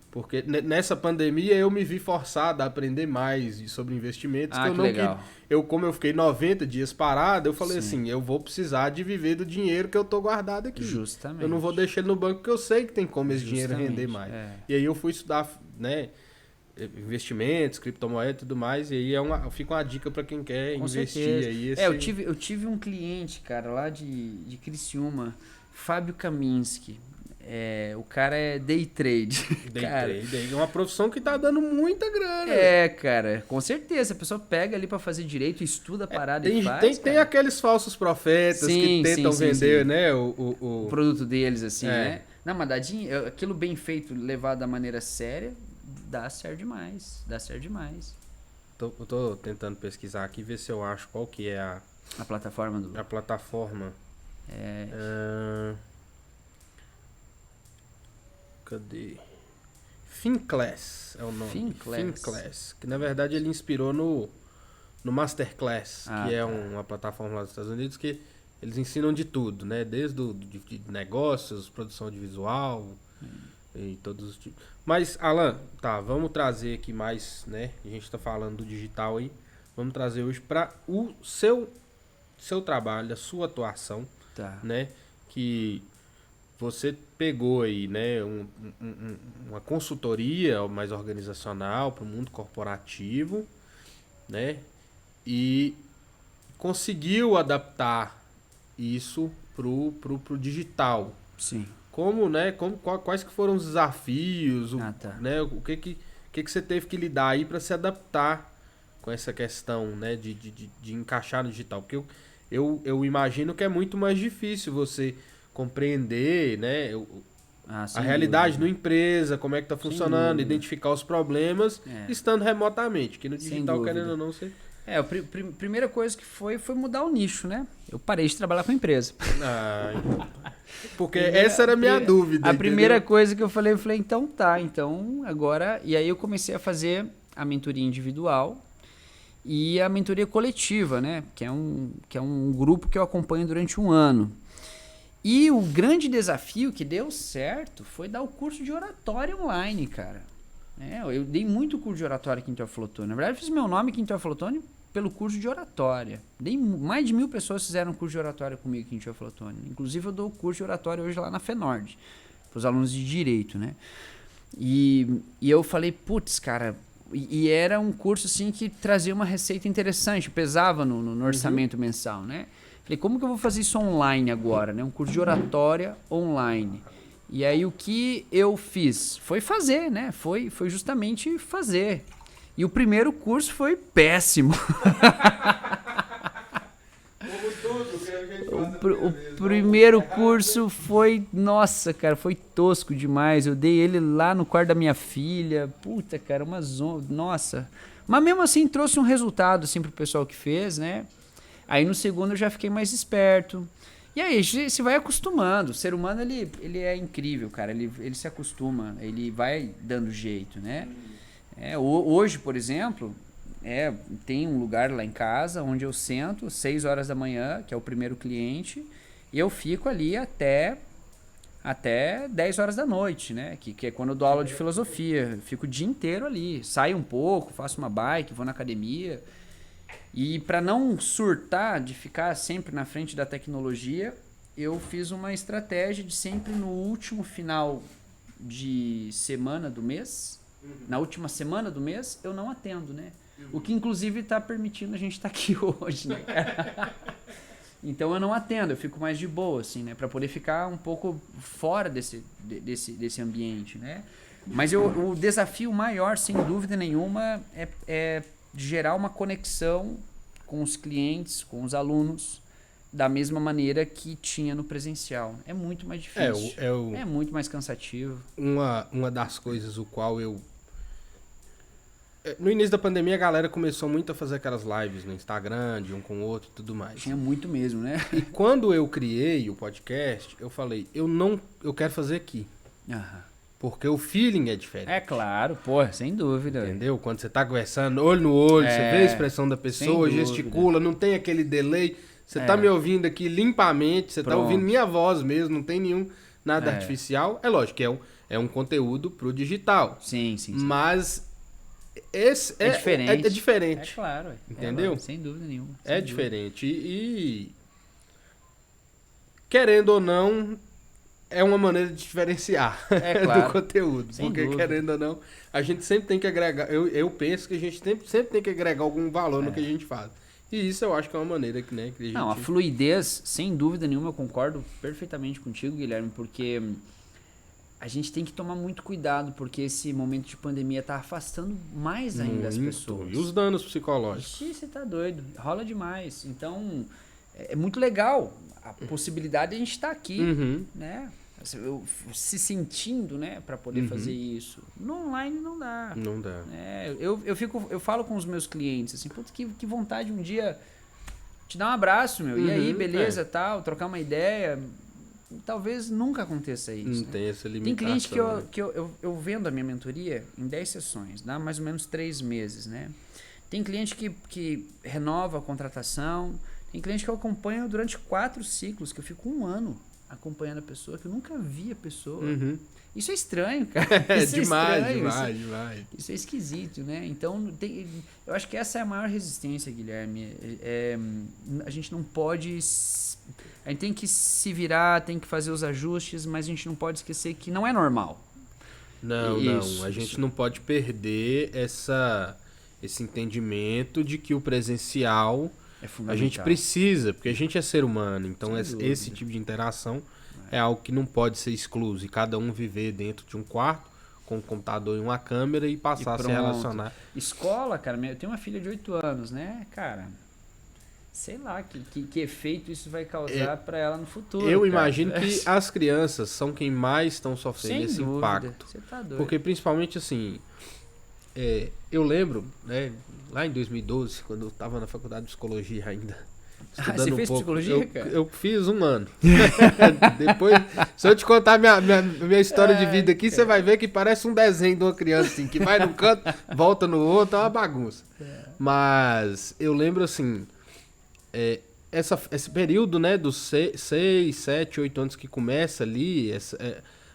Porque nessa pandemia eu me vi forçado a aprender mais sobre investimentos. Como eu fiquei 90 dias parado, eu falei assim, eu vou precisar de viver do dinheiro que eu tô guardado aqui. Justamente. Eu não vou deixar ele no banco porque eu sei que tem como esse dinheiro render mais. E aí eu fui estudar, né, investimentos, criptomoedas e tudo mais, e aí fica uma dica para quem quer investir. Aí eu tive um cliente, cara, lá de Criciúma, Fábio Kaminski. O cara é day trade. É uma profissão que tá dando muita grana. Cara, com certeza. A pessoa pega ali pra fazer direito, estuda a parada e faz. Tem aqueles falsos profetas que tentam vender, né? O produto deles, assim, né? Não, mas aquilo bem feito, levado da maneira séria, dá certo demais. Eu tô tentando pesquisar aqui, ver se eu acho qual que é a plataforma A plataforma. Cadê? Finclass é o nome. Finclass. Que na verdade ele inspirou no Masterclass, que é uma plataforma lá dos Estados Unidos que eles ensinam de tudo, né? Desde de negócios, produção audiovisual e todos os tipos. Mas, Alan, vamos trazer aqui mais, né? A gente tá falando do digital aí. Vamos trazer hoje para o seu trabalho, a sua atuação, né? Que você pegou aí, né, uma consultoria mais organizacional para o mundo corporativo, né, e conseguiu adaptar isso pro digital. Sim. Como, né, quais que foram os desafios, né, o que você teve que lidar aí para se adaptar com essa questão, né, de encaixar no digital? Porque eu imagino que é muito mais difícil você compreender, né, a realidade da empresa, como é que tá funcionando, identificar os problemas, estando remotamente, que no digital, querendo ou não, você... A primeira coisa que foi mudar o nicho, né? Eu parei de trabalhar com a empresa. Porque essa era a minha dúvida. A primeira coisa que eu falei, então agora... E aí eu comecei a fazer a mentoria individual e a mentoria coletiva, né? Que é um grupo que eu acompanho durante um ano. E o grande desafio que deu certo foi dar o curso de oratória online, cara. Eu dei muito curso de oratória aqui em Teoflotone. Na verdade, eu fiz meu nome aqui em Teoflotone pelo curso de oratória. Mais de 1.000 pessoas fizeram curso de oratória comigo aqui em Teoflotone. Inclusive, eu dou curso de oratória hoje lá na FENORD, para os alunos de Direito, né? E eu falei, putz, cara... E era um curso, assim, que trazia uma receita interessante, pesava no orçamento mensal, né? Falei, como que eu vou fazer isso online agora, né? Um curso de oratória online. E aí, o que eu fiz? Foi fazer, né? Foi justamente fazer. E o primeiro curso foi péssimo. O primeiro curso foi, nossa, cara, foi tosco demais. Eu dei ele lá no quarto da minha filha. Puta, cara, uma zona, nossa. Mas mesmo assim trouxe um resultado assim pro pessoal que fez, né? Aí no segundo eu já fiquei mais esperto. E aí se vai acostumando. O ser humano ele é incrível, cara. Ele se acostuma, ele vai dando jeito, né? Hoje, por exemplo, tem um lugar lá em casa onde eu sento 6 horas da manhã, que é o primeiro cliente, e eu fico ali até 10 horas da noite, né? Que é quando eu dou aula de filosofia. Eu fico o dia inteiro ali. Saio um pouco, faço uma bike, vou na academia. E para não surtar de ficar sempre na frente da tecnologia, eu fiz uma estratégia de sempre no último final de semana do mês, na última semana do mês, eu não atendo, né? O que inclusive está permitindo a gente estar aqui hoje, né, cara? Então eu não atendo, eu fico mais de boa, assim, né? Para poder ficar um pouco fora desse ambiente, né? Mas o desafio maior, sem dúvida nenhuma, é gerar uma conexão com os clientes, com os alunos, da mesma maneira que tinha no presencial. É muito mais difícil. É muito mais cansativo. Uma das coisas o qual eu... No início da pandemia, a galera começou muito a fazer aquelas lives no Instagram, de um com o outro e tudo mais. Tinha muito mesmo, né? E quando eu criei o podcast, eu falei, eu quero fazer aqui. Aham. Porque o feeling é diferente. É claro, porra, sem dúvida. Entendeu? Quando você tá conversando, olho no olho, você vê a expressão da pessoa, gesticula, não tem aquele delay. Você tá me ouvindo aqui limpamente, você tá ouvindo minha voz mesmo, não tem nada artificial. É lógico que é um conteúdo pro digital. Sim. Mas esse é diferente. É diferente. É claro. Entendeu? Sem dúvida nenhuma. É diferente. E querendo ou não, é uma maneira de diferenciar claro. do conteúdo. Sem porque, dúvida. querendo ou não, a gente sempre tem que agregar... Eu penso que a gente sempre tem que agregar algum valor no que a gente faz. E isso eu acho que é uma maneira que, né, que a gente... Não, a fluidez, sem dúvida nenhuma, eu concordo perfeitamente contigo, Guilherme, porque a gente tem que tomar muito cuidado, porque esse momento de pandemia tá afastando mais ainda as pessoas. E os danos psicológicos? Ixi, você tá doido, rola demais. Então, é muito legal a possibilidade de a gente estar aqui, né? Se sentindo, né, para poder fazer isso. No online não dá. Não dá. Eu falo com os meus clientes assim, putz, que vontade um dia te dar um abraço, meu. E aí, beleza, tal, trocar uma ideia. Talvez nunca aconteça isso. Não tem essa limitação. Tem cliente que eu vendo a minha mentoria em 10 sessões, dá mais ou menos 3 meses, né? Tem cliente que renova a contratação, tem cliente que eu acompanho durante 4 ciclos, que eu fico 1 ano acompanhando a pessoa, que eu nunca vi a pessoa. Isso é estranho, cara. Isso demais. Isso é esquisito, né? Então, eu acho que essa é a maior resistência, Guilherme. A gente não pode... A gente tem que se virar, tem que fazer os ajustes, mas a gente não pode esquecer que não é normal. Não. A gente não pode perder esse entendimento de que o presencial... É fundamental. A gente precisa, porque a gente é ser humano, então esse tipo de interação é algo que não pode ser excluso. E cada um viver dentro de um quarto, com um computador e uma câmera e passar a se relacionar. Escola, cara, eu tenho uma filha de 8 anos, né, cara? Sei lá que efeito isso vai causar para ela no futuro. Eu imagino que as crianças são quem mais estão sofrendo esse impacto. Você tá doido. Porque principalmente assim... eu lembro, né, lá em 2012, quando eu estava na faculdade de psicologia ainda. Você fez psicologia, cara? Eu fiz 1 ano. Depois, se eu te contar minha história de vida aqui, você vai ver que parece um desenho de uma criança, assim, que vai num canto, volta no outro, é uma bagunça. Mas eu lembro assim, esse período, né, dos 6, 7, 8 anos que começa ali,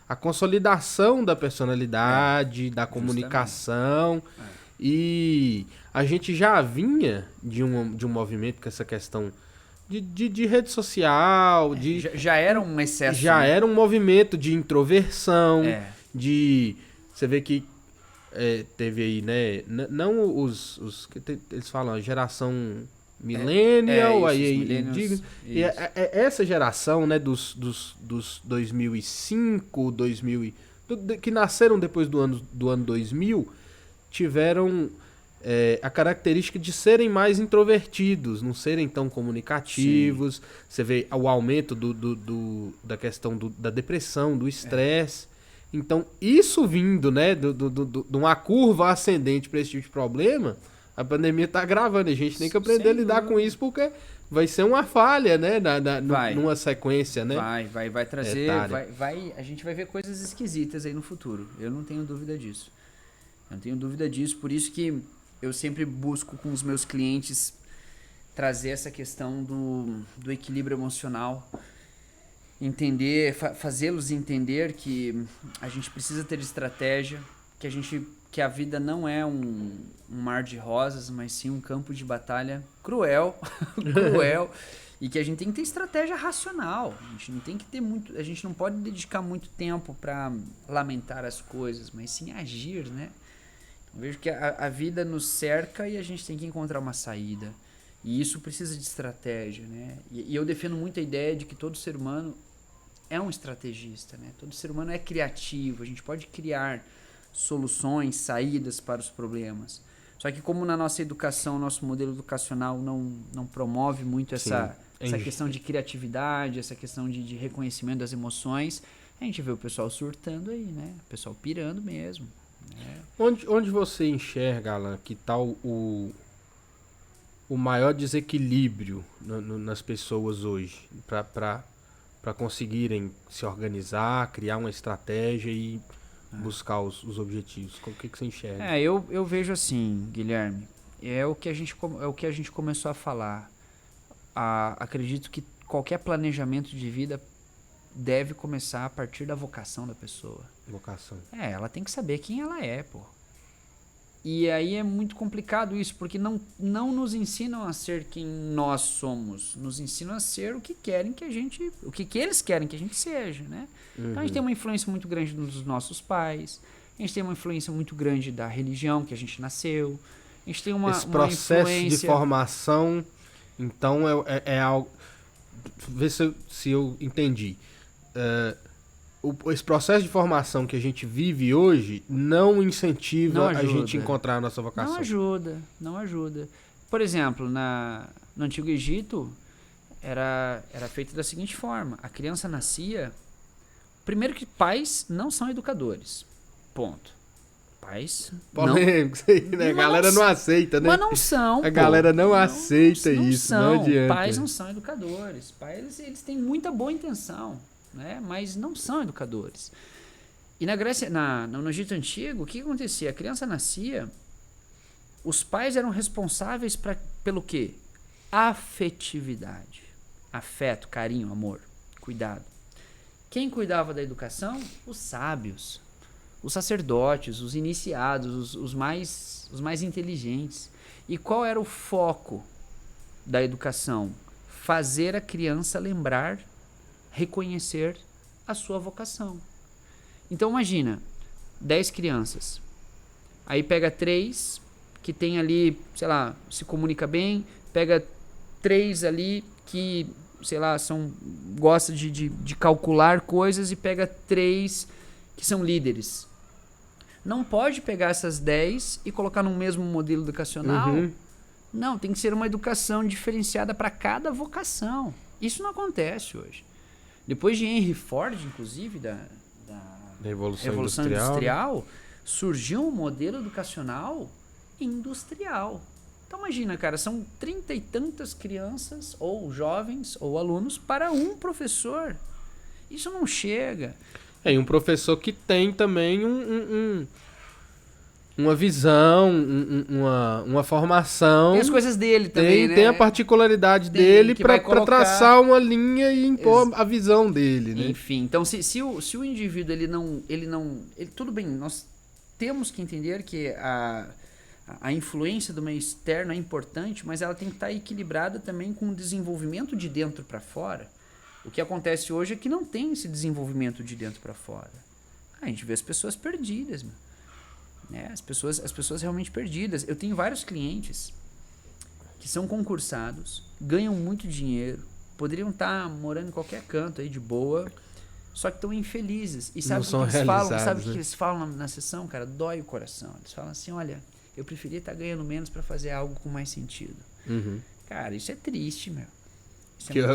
a consolidação da personalidade, da comunicação, e a gente já vinha de um movimento com essa questão de rede social, já era um excesso. Já era um movimento de introversão, você vê que teve aí, né, não os que eles falam, a geração millennial, e essa geração, né, dos 2005, 2000, que nasceram depois do ano 2000, tiveram a característica de serem mais introvertidos, não serem tão comunicativos. Sim. Você vê o aumento da questão da depressão, do estresse. Então, isso vindo, né, de uma curva ascendente para esse tipo de problema, a pandemia tá agravando. A gente tem que aprender a lidar com isso, porque vai ser uma falha, né, numa sequência, né? Vai trazer, a gente vai ver coisas esquisitas aí no futuro. Eu não tenho dúvida disso. Por isso que eu sempre busco com os meus clientes trazer essa questão do equilíbrio emocional, fazê-los entender que a gente precisa ter estratégia, que a vida não é um mar de rosas, mas sim um campo de batalha cruel, e que a gente tem que ter estratégia racional. A gente não pode dedicar muito tempo para lamentar as coisas, mas sim agir, né? Eu vejo que a vida nos cerca e a gente tem que encontrar uma saída. E isso precisa de estratégia, né? E eu defendo muito a ideia de que todo ser humano é um estrategista, né? Todo ser humano é criativo, a gente pode criar soluções, saídas para os problemas. Só que como na nossa educação, nosso modelo educacional não promove muito essa questão de criatividade, essa questão de reconhecimento das emoções, a gente vê o pessoal surtando aí, né? O pessoal pirando mesmo. Onde você enxerga, Alan, que tá o maior desequilíbrio nas pessoas hoje para conseguirem se organizar, criar uma estratégia e buscar os objetivos? O que você enxerga? Eu vejo assim, Guilherme, é o que a gente começou a falar. Acredito que qualquer planejamento de vida deve começar a partir da vocação da pessoa. Vocação. Ela tem que saber quem ela é, pô. E aí é muito complicado isso, porque não nos ensinam a ser quem nós somos, nos ensinam a ser o que querem que a gente, o que eles querem que a gente seja, né? Uhum. Então a gente tem uma influência muito grande dos nossos pais, a gente tem uma influência muito grande da religião que a gente nasceu, a gente tem esse processo de formação, então é algo, vê se eu entendi. Esse processo de formação que a gente vive hoje não incentiva a gente encontrar a nossa vocação. Não ajuda. Por exemplo, no Antigo Egito, era feito da seguinte forma. A criança nascia... Primeiro que pais não são educadores. Ponto. Pais... Polêmico, isso aí, né? A galera não aceita, né? Mas não são. A galera não aceita isso, não adianta. Pais não são educadores. Pais, eles têm muita boa intenção, né? Mas não são educadores. E na Grécia, no Egito Antigo, o que acontecia? A criança nascia, os pais eram responsáveis pelo quê? Afetividade. Afeto, carinho, amor, cuidado. Quem cuidava da educação? Os sábios, os sacerdotes, os iniciados, os mais inteligentes. E qual era o foco da educação? Fazer a criança lembrar, reconhecer a sua vocação. Então imagina, 10 crianças. Aí pega 3 que tem ali, sei lá, se comunica bem, pega 3 ali que, sei lá, gosta de calcular coisas e pega 3 que são líderes. Não pode pegar essas 10 e colocar no mesmo modelo educacional. Uhum. Não, tem que ser uma educação diferenciada para cada vocação. Isso não acontece hoje. Depois de Henry Ford, inclusive, da Revolução Industrial, surgiu um modelo educacional industrial. Então imagina, cara, são 30 e tantas crianças, ou jovens, ou alunos, para um professor. Isso não chega. E um professor que tem também uma visão, uma formação. Tem as coisas dele também, né? Tem a particularidade dele para traçar uma linha e impor a visão dele, né? Enfim, então se o indivíduo tudo bem, nós temos que entender que a influência do meio externo é importante, mas ela tem que estar equilibrada também com o desenvolvimento de dentro para fora. O que acontece hoje é que não tem esse desenvolvimento de dentro para fora. A gente vê as pessoas perdidas, meu. Né? As pessoas realmente perdidas. Eu tenho vários clientes que são concursados, ganham muito dinheiro, poderiam estar morando em qualquer canto aí de boa, só que estão infelizes. E sabe o que eles falam? Sabe o que eles falam na sessão, cara? Dói o coração. Eles falam assim, olha, eu preferia estar ganhando menos para fazer algo com mais sentido. Uhum. Cara, isso é triste, meu.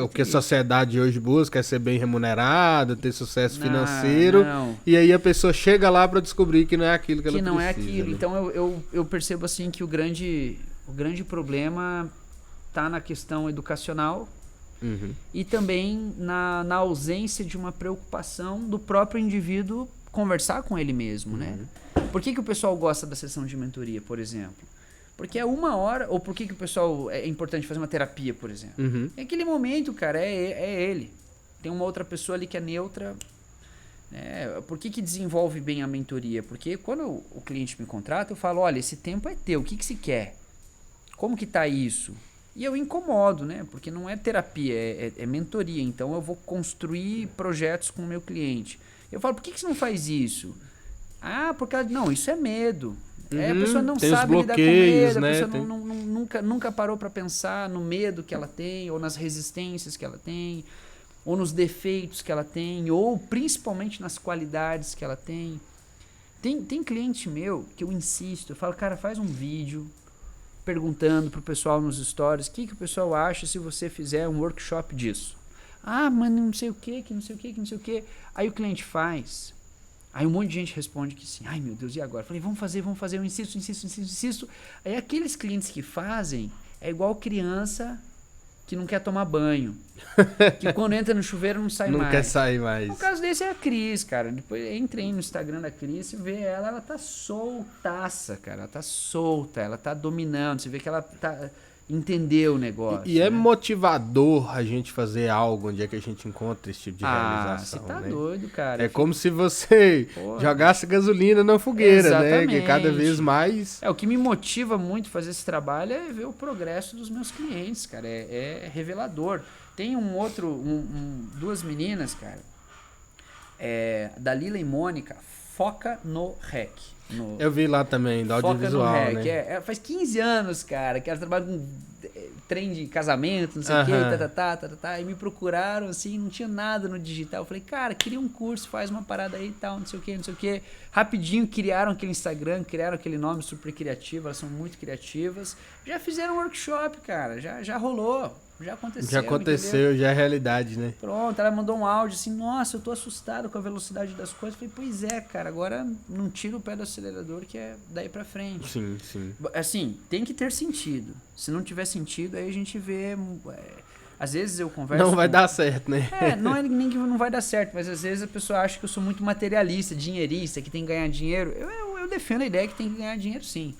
O que a sociedade hoje busca é ser bem remunerado, ter sucesso financeiro. E aí a pessoa chega lá para descobrir que não é aquilo que ela precisa. Que não é aquilo. Né? Então eu percebo assim que o grande problema está na questão educacional e também na ausência de uma preocupação do próprio indivíduo conversar com ele mesmo, né? Por que o pessoal gosta da sessão de mentoria, por exemplo? Porque é 1 hora, ou por que o pessoal é importante fazer uma terapia, por exemplo? É aquele momento, cara, é ele. Tem uma outra pessoa ali que é neutra. Né? Por que desenvolve bem a mentoria? Porque quando o cliente me contrata, eu falo, olha, esse tempo é teu, o que se quer? Como que tá isso? E eu incomodo, né? Porque não é terapia, é mentoria. Então eu vou construir projetos com o meu cliente. Eu falo, por que você não faz isso? Ah, porque não, isso é medo. A pessoa não sabe lidar com medo, né? A pessoa nunca parou para pensar no medo que ela tem, ou nas resistências que ela tem, ou nos defeitos que ela tem, ou principalmente nas qualidades que ela tem. Tem cliente meu que eu insisto, eu falo, cara, faz um vídeo perguntando pro pessoal nos stories o que o pessoal acha se você fizer um workshop disso. Ah, mas não sei o que, que não sei o que, que não sei o que. Aí o cliente faz. Aí um monte de gente responde que sim. Ai, meu Deus, e agora? Falei, vamos fazer. Eu insisto. Aí aqueles clientes que fazem é igual criança que não quer tomar banho. Que quando entra no chuveiro não sai mais. Não quer sair mais. No caso desse é a Cris, cara. Depois entrei no Instagram da Cris e vê ela tá soltaça, cara. Ela tá solta, ela tá dominando. Você vê que ela entendeu o negócio. E é motivador a gente fazer algo onde é que a gente encontra esse tipo de realização. Você tá doido, cara. É como se você jogasse gasolina na fogueira, exatamente, né? Que cada vez mais... O que me motiva muito fazer esse trabalho é ver o progresso dos meus clientes, cara. É revelador. Tem duas meninas, cara, Dalila e Mônica, foca no REC. Eu vi lá também, do audiovisual, foca no REC, né? faz 15 anos, cara, que ela trabalha com trem de casamento, não sei o quê, e me procuraram, assim, não tinha nada no digital. Eu falei, cara, queria um curso, faz uma parada aí e tal, não sei o quê. Rapidinho criaram aquele Instagram, criaram aquele nome super criativo, elas são muito criativas. Já fizeram um workshop, cara, já rolou. Já aconteceu, entendeu? Já é realidade, né? Pronto, ela mandou um áudio assim, nossa, eu tô assustado com a velocidade das coisas. Eu falei, pois é, cara, agora não tira o pé do acelerador que é daí pra frente. Sim. Assim, tem que ter sentido. Se não tiver sentido, aí a gente vê... às vezes eu converso... Não vai dar certo, né? Não é nem que não vai dar certo, mas às vezes a pessoa acha que eu sou muito materialista, dinheirista, que tem que ganhar dinheiro. Eu defendo a ideia que tem que ganhar dinheiro, sim.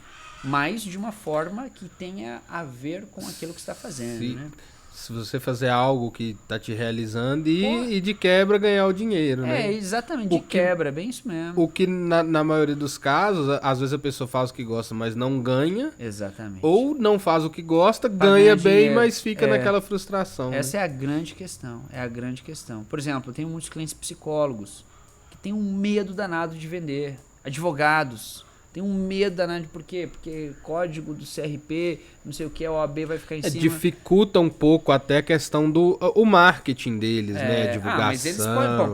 Mas de uma forma que tenha a ver com aquilo que você está fazendo, né? Se você fazer algo que tá te realizando e de quebra ganhar o dinheiro, né? Exatamente, quebra, é bem isso mesmo. O que na maioria dos casos, às vezes a pessoa faz o que gosta, mas não ganha. Exatamente. Ou não faz o que gosta, ganha bem, dinheiro, mas fica naquela frustração. Essa é a grande questão. Por exemplo, eu tenho muitos clientes psicólogos que têm um medo danado de vender. Advogados. Tem um medo danado, por quê? Porque código do CRP, não sei o que, a OAB vai ficar em cima. Dificulta um pouco até a questão do marketing deles, né? A divulgação. Mas eles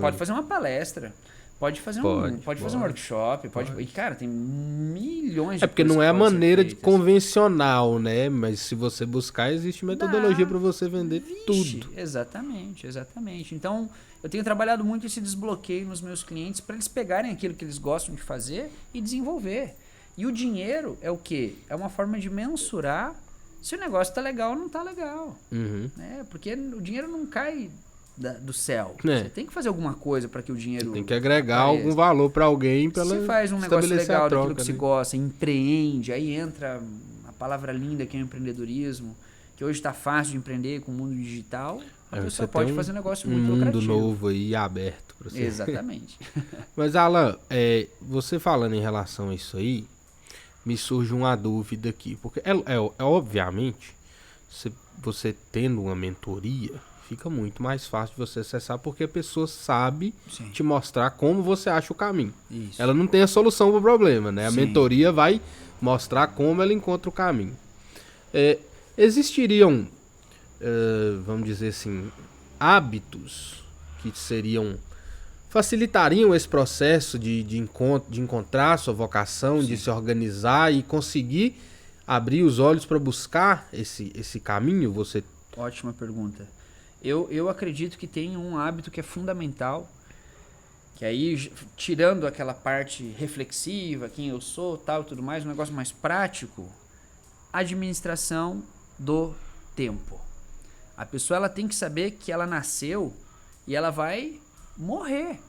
podem fazer uma palestra, pode fazer fazer um workshop, E, cara, tem milhões de porque não é a maneira convencional, né? Mas se você buscar, existe metodologia para você vender tudo. Exatamente. Então, eu tenho trabalhado muito esse desbloqueio nos meus clientes para eles pegarem aquilo que eles gostam de fazer e desenvolver. E o dinheiro é o quê? É uma forma de mensurar se o negócio tá legal ou não tá legal. Né? Porque o dinheiro não cai do céu. É. Você tem que fazer alguma coisa para que o dinheiro... Tem que agregar apareça. algum valor para alguém para Você faz um negócio legal daquilo que né? se gosta, empreende, aí entra a palavra linda que é o empreendedorismo, que hoje está fácil de empreender com o mundo digital. A pessoa pode fazer um negócio muito lucrativo. Um mundo novo aí aberto para você. Exatamente. Mas, Alan, você falando em relação a isso aí, me surge uma dúvida aqui. Porque, obviamente, você tendo uma mentoria, fica muito mais fácil de você acessar, porque a pessoa sabe Sim. te mostrar como você acha o caminho. Isso. Ela não tem a solução para o problema, né? A Sim. mentoria vai mostrar como ela encontra o caminho. Existiriam, vamos dizer assim, hábitos que facilitariam esse processo de encontrar a sua vocação, Sim. de se organizar e conseguir abrir os olhos para buscar esse caminho? Ótima pergunta. Eu acredito que tem um hábito que é fundamental, que aí, tirando aquela parte reflexiva, quem eu sou, tal e tudo mais, um negócio mais prático, administração do tempo. A pessoa ela tem que saber que ela nasceu e ela vai morrer.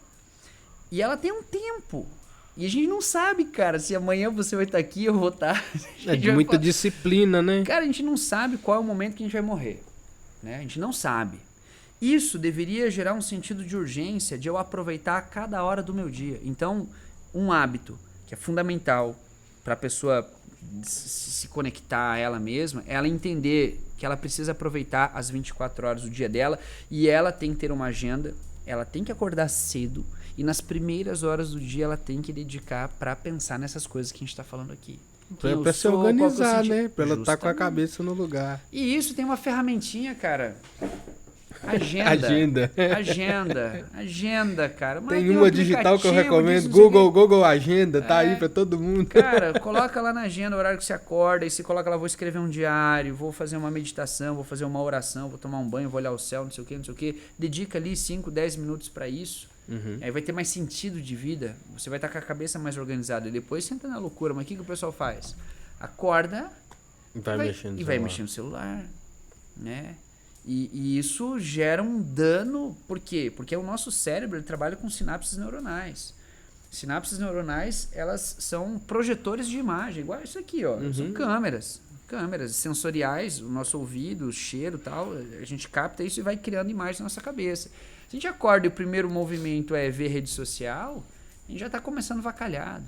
E ela tem um tempo. E a gente não sabe, cara, se amanhã você vai estar aqui, eu vou estar. É de muita disciplina, né? Cara, a gente não sabe qual é o momento que a gente vai morrer. Né? A gente não sabe. Isso deveria gerar um sentido de urgência de eu aproveitar cada hora do meu dia. Então, um hábito que é fundamental para a pessoa se conectar a ela mesma, é ela entender que ela precisa aproveitar as 24 horas do dia dela e ela tem que ter uma agenda, ela tem que acordar cedo e nas primeiras horas do dia ela tem que dedicar para pensar nessas coisas que a gente está falando aqui. Pra se organizar, né? Pra ela estar com a cabeça no lugar. E isso tem uma ferramentinha, cara. Agenda, cara. Mas tem uma digital que eu recomendo, Google Agenda, tá aí pra todo mundo. Cara, coloca lá na agenda o horário que você acorda, e você coloca lá, vou escrever um diário, vou fazer uma meditação, vou fazer uma oração, vou tomar um banho, vou olhar o céu, não sei o que. Dedica ali 5, 10 minutos pra isso. Uhum. Aí vai ter mais sentido de vida, você vai estar com a cabeça mais organizada. E depois você entra na loucura, mas o que o pessoal faz? Acorda e vai mexer no celular, né? E isso gera um dano, por quê? Porque o nosso cérebro ele trabalha com sinapses neuronais. Sinapses neuronais, elas são projetores de imagem, igual isso aqui, ó. Uhum. São câmeras sensoriais, o nosso ouvido, o cheiro e tal, a gente capta isso e vai criando imagens na nossa cabeça. Se a gente acorda e o primeiro movimento é ver rede social, a gente já está começando vacalhado.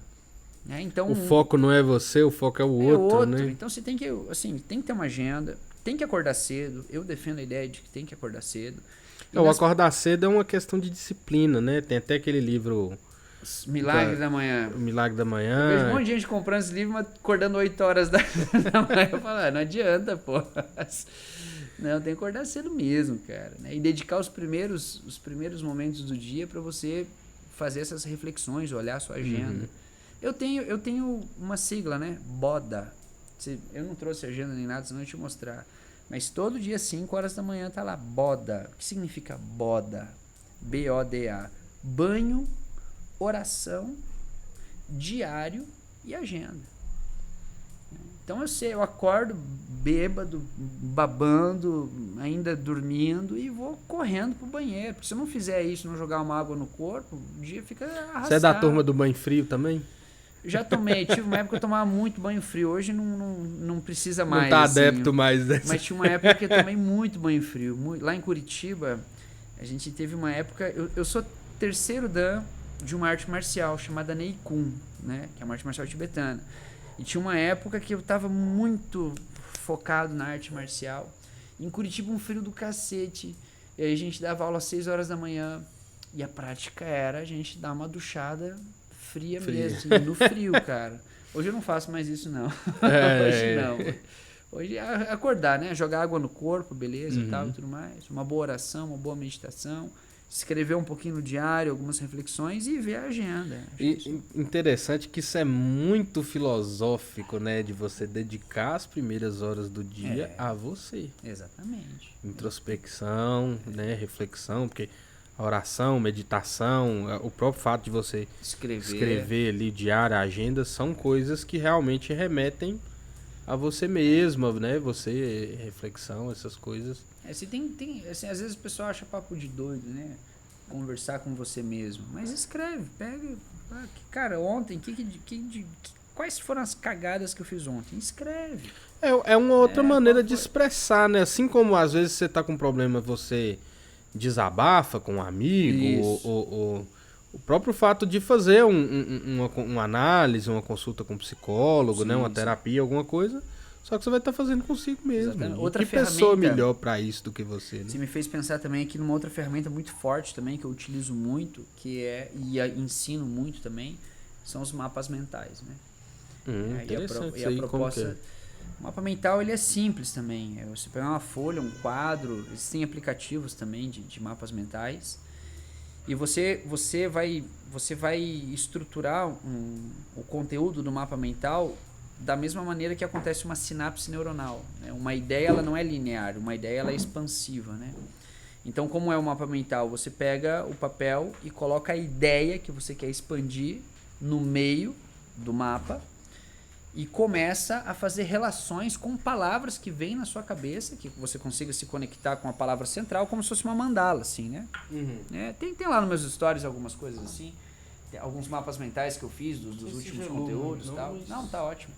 Né? Então, o foco não é você, o foco é o outro, né? Então você tem que, tem que ter uma agenda, tem que acordar cedo. Eu defendo a ideia de que tem que acordar cedo. O acordar cedo é uma questão de disciplina, né? Tem até aquele livro... Milagre da Manhã. O Milagre da Manhã. Eu vejo um monte de gente comprando esse livro, mas acordando 8 horas da manhã. Eu falo, não adianta, pô. Não, tem que acordar cedo mesmo, cara. Né? E dedicar os primeiros momentos do dia para você fazer essas reflexões, olhar a sua agenda. Uhum. Eu tenho uma sigla, né? BODA. Eu não trouxe agenda nem nada, senão eu te mostrar. Mas todo dia, 5 horas da manhã, tá lá, BODA. O que significa BODA? B-O-D-A. Banho, oração, diário e agenda. Então eu acordo bêbado, babando, ainda dormindo e vou correndo pro banheiro. Porque se eu não fizer isso, não jogar uma água no corpo, o dia fica arrastado. Você é da turma do banho frio também? Já tomei, tive uma época que eu tomava muito banho frio, hoje não precisa mais. Não tá assim, adepto mais dessa. Mas tinha uma época que eu tomei muito banho frio. Lá em Curitiba, a gente teve uma época, eu sou terceiro dan de uma arte marcial chamada Nei Kung, né? Que é uma arte marcial tibetana. E tinha uma época que eu tava muito focado na arte marcial. Em Curitiba, um frio do cacete. E aí a gente dava aula às 6 horas da manhã. E a prática era a gente dar uma duchada fria mesmo, assim, no frio, cara. Hoje eu não faço mais isso, não. Hoje não. Hoje é acordar, né? Jogar água no corpo, beleza, e tal e tudo mais. Uma boa oração, uma boa meditação. Escrever um pouquinho no diário, algumas reflexões e ver a agenda. E interessante que isso é muito filosófico, né? De você dedicar as primeiras horas do dia a você. Exatamente. Introspecção, né? Reflexão, porque a oração, meditação, o próprio fato de você escrever ali diário, a agenda, são coisas que realmente remetem a você mesma, né? Você, reflexão, essas coisas. Assim, assim, às vezes o pessoal acha papo de doido, né? Conversar com você mesmo. Mas escreve, pega. Cara, ontem, quais foram as cagadas que eu fiz ontem? Escreve. É uma outra maneira de expressar, né? Assim como às vezes você tá com problema, você desabafa com um amigo, ou o próprio fato de fazer uma análise, uma consulta com um psicólogo, né? Uma terapia, alguma coisa. Só que você vai estar fazendo consigo mesmo. Outra que pessoa melhor para isso do que você, né? Você me fez pensar também aqui numa outra ferramenta muito forte também, que eu utilizo muito, e ensino muito também, são os mapas mentais, né? Interessante. E a proposta... O mapa mental, ele é simples também. Você pegar uma folha, um quadro, existem aplicativos também de mapas mentais. E você vai estruturar o conteúdo do mapa mental da mesma maneira que acontece uma sinapse neuronal, né? Uma ideia, ela não é linear, uma ideia, ela é expansiva, né? Então, como é o mapa mental? Você pega o papel e coloca a ideia que você quer expandir no meio do mapa e começa a fazer relações com palavras que vêm na sua cabeça, que você consiga se conectar com a palavra central, como se fosse uma mandala, assim, né? Tem lá nos meus stories algumas coisas assim, alguns mapas mentais que eu fiz dos últimos conteúdos e tal. Não, tá ótimo.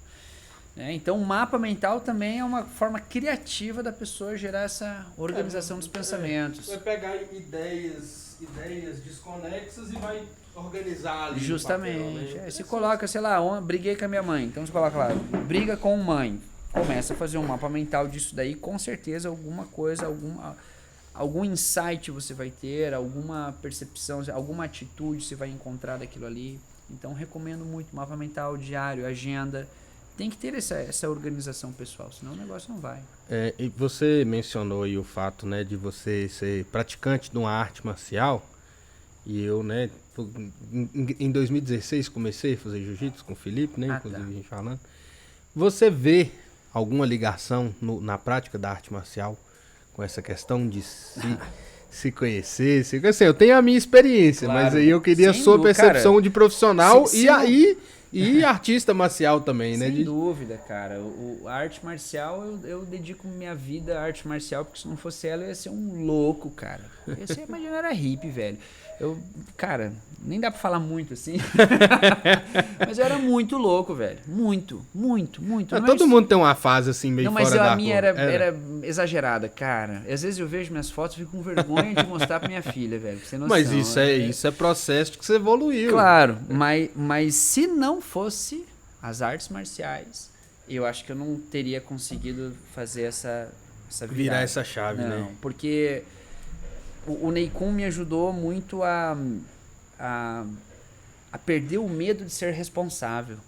Então, o mapa mental também é uma forma criativa da pessoa gerar essa organização dos pensamentos. Vai pegar ideias desconexas e vai organizar ali. Justamente. Papel, né? Você coloca, sei lá, briguei com a minha mãe. Então você coloca lá, briga com mãe. Começa a fazer um mapa mental disso daí, com certeza alguma coisa, algum insight você vai ter, alguma percepção, alguma atitude você vai encontrar daquilo ali. Então recomendo muito mapa mental, diário, agenda. Tem que ter essa organização pessoal, senão o negócio não vai. E você mencionou aí o fato, né, de você ser praticante de uma arte marcial. E eu, né, em 2016 comecei a fazer jiu-jitsu com o Felipe, né, inclusive a gente falando. Você vê alguma ligação na prática da arte marcial com essa questão de se conhecer? Assim, eu tenho a minha experiência, claro, mas aí eu queria a sua percepção, cara, de profissional e artista marcial também, né? Sem dúvida, cara. A arte marcial, eu dedico minha vida à arte marcial, porque se não fosse ela, eu ia ser um louco, cara. Imagina, eu era hippie, velho. Cara, nem dá pra falar muito assim. Mas eu era muito louco, velho. Muito. Todo mundo tem uma fase assim meio fora da curva. Não, mas a minha era exagerada, cara. Às vezes eu vejo minhas fotos e fico com vergonha de mostrar pra minha filha, velho. Pra você noção, mas isso é processo que você evoluiu. Claro, mas se não fosse as artes marciais, eu acho que eu não teria conseguido fazer essa virar essa chave, né? Não, porque o Ney Kun me ajudou muito a perder o medo de ser responsável.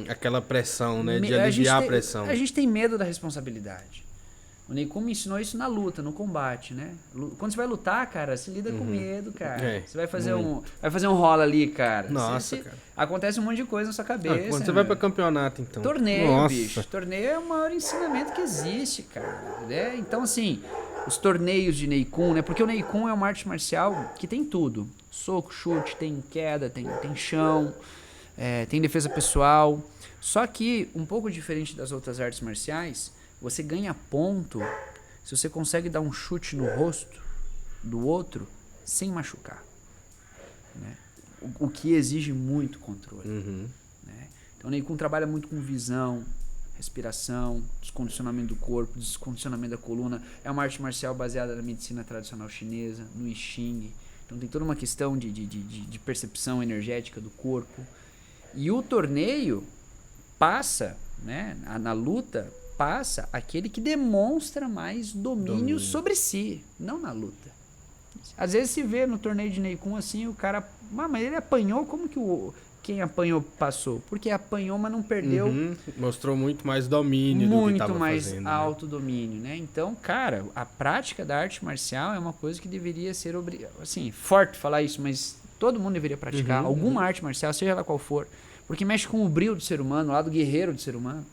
Aquela pressão, né? De aliviar a pressão. A gente tem medo da responsabilidade. O Ney Kun me ensinou isso na luta, no combate, né? Quando você vai lutar, cara, você lida com medo, cara. Você vai fazer um rola ali, cara. Nossa, cara. Acontece um monte de coisa na sua cabeça. Quando você vai pra campeonato, então. Torneio, bicho. Torneio é o maior ensinamento que existe, cara. Né? Então, assim, os torneios de Ney Kun, né? Porque o Ney Kun é uma arte marcial que tem tudo. Soco, chute, tem queda, tem chão, tem defesa pessoal. Só que, um pouco diferente das outras artes marciais, você ganha ponto se você consegue dar um chute no rosto do outro sem machucar, né? O que exige muito controle. Né? Então o Ney Kun trabalha muito com visão, respiração, descondicionamento do corpo, descondicionamento da coluna. É uma arte marcial baseada na medicina tradicional chinesa, no I Ching. Então tem toda uma questão de percepção energética do corpo. E o torneio passa, né, na luta, passa aquele que demonstra mais domínio sobre si, não na luta. Às vezes se vê no torneio de Ney Kun assim, o cara... Mas ele apanhou, como que quem apanhou passou? Porque apanhou, mas não perdeu. Mostrou muito mais domínio do que estava fazendo. Muito mais autodomínio, né? Então, cara, a prática da arte marcial é uma coisa que deveria ser... Assim, forte falar isso, mas todo mundo deveria praticar alguma arte marcial, seja lá qual for. Porque mexe com o brio do ser humano, o lado guerreiro do ser humano.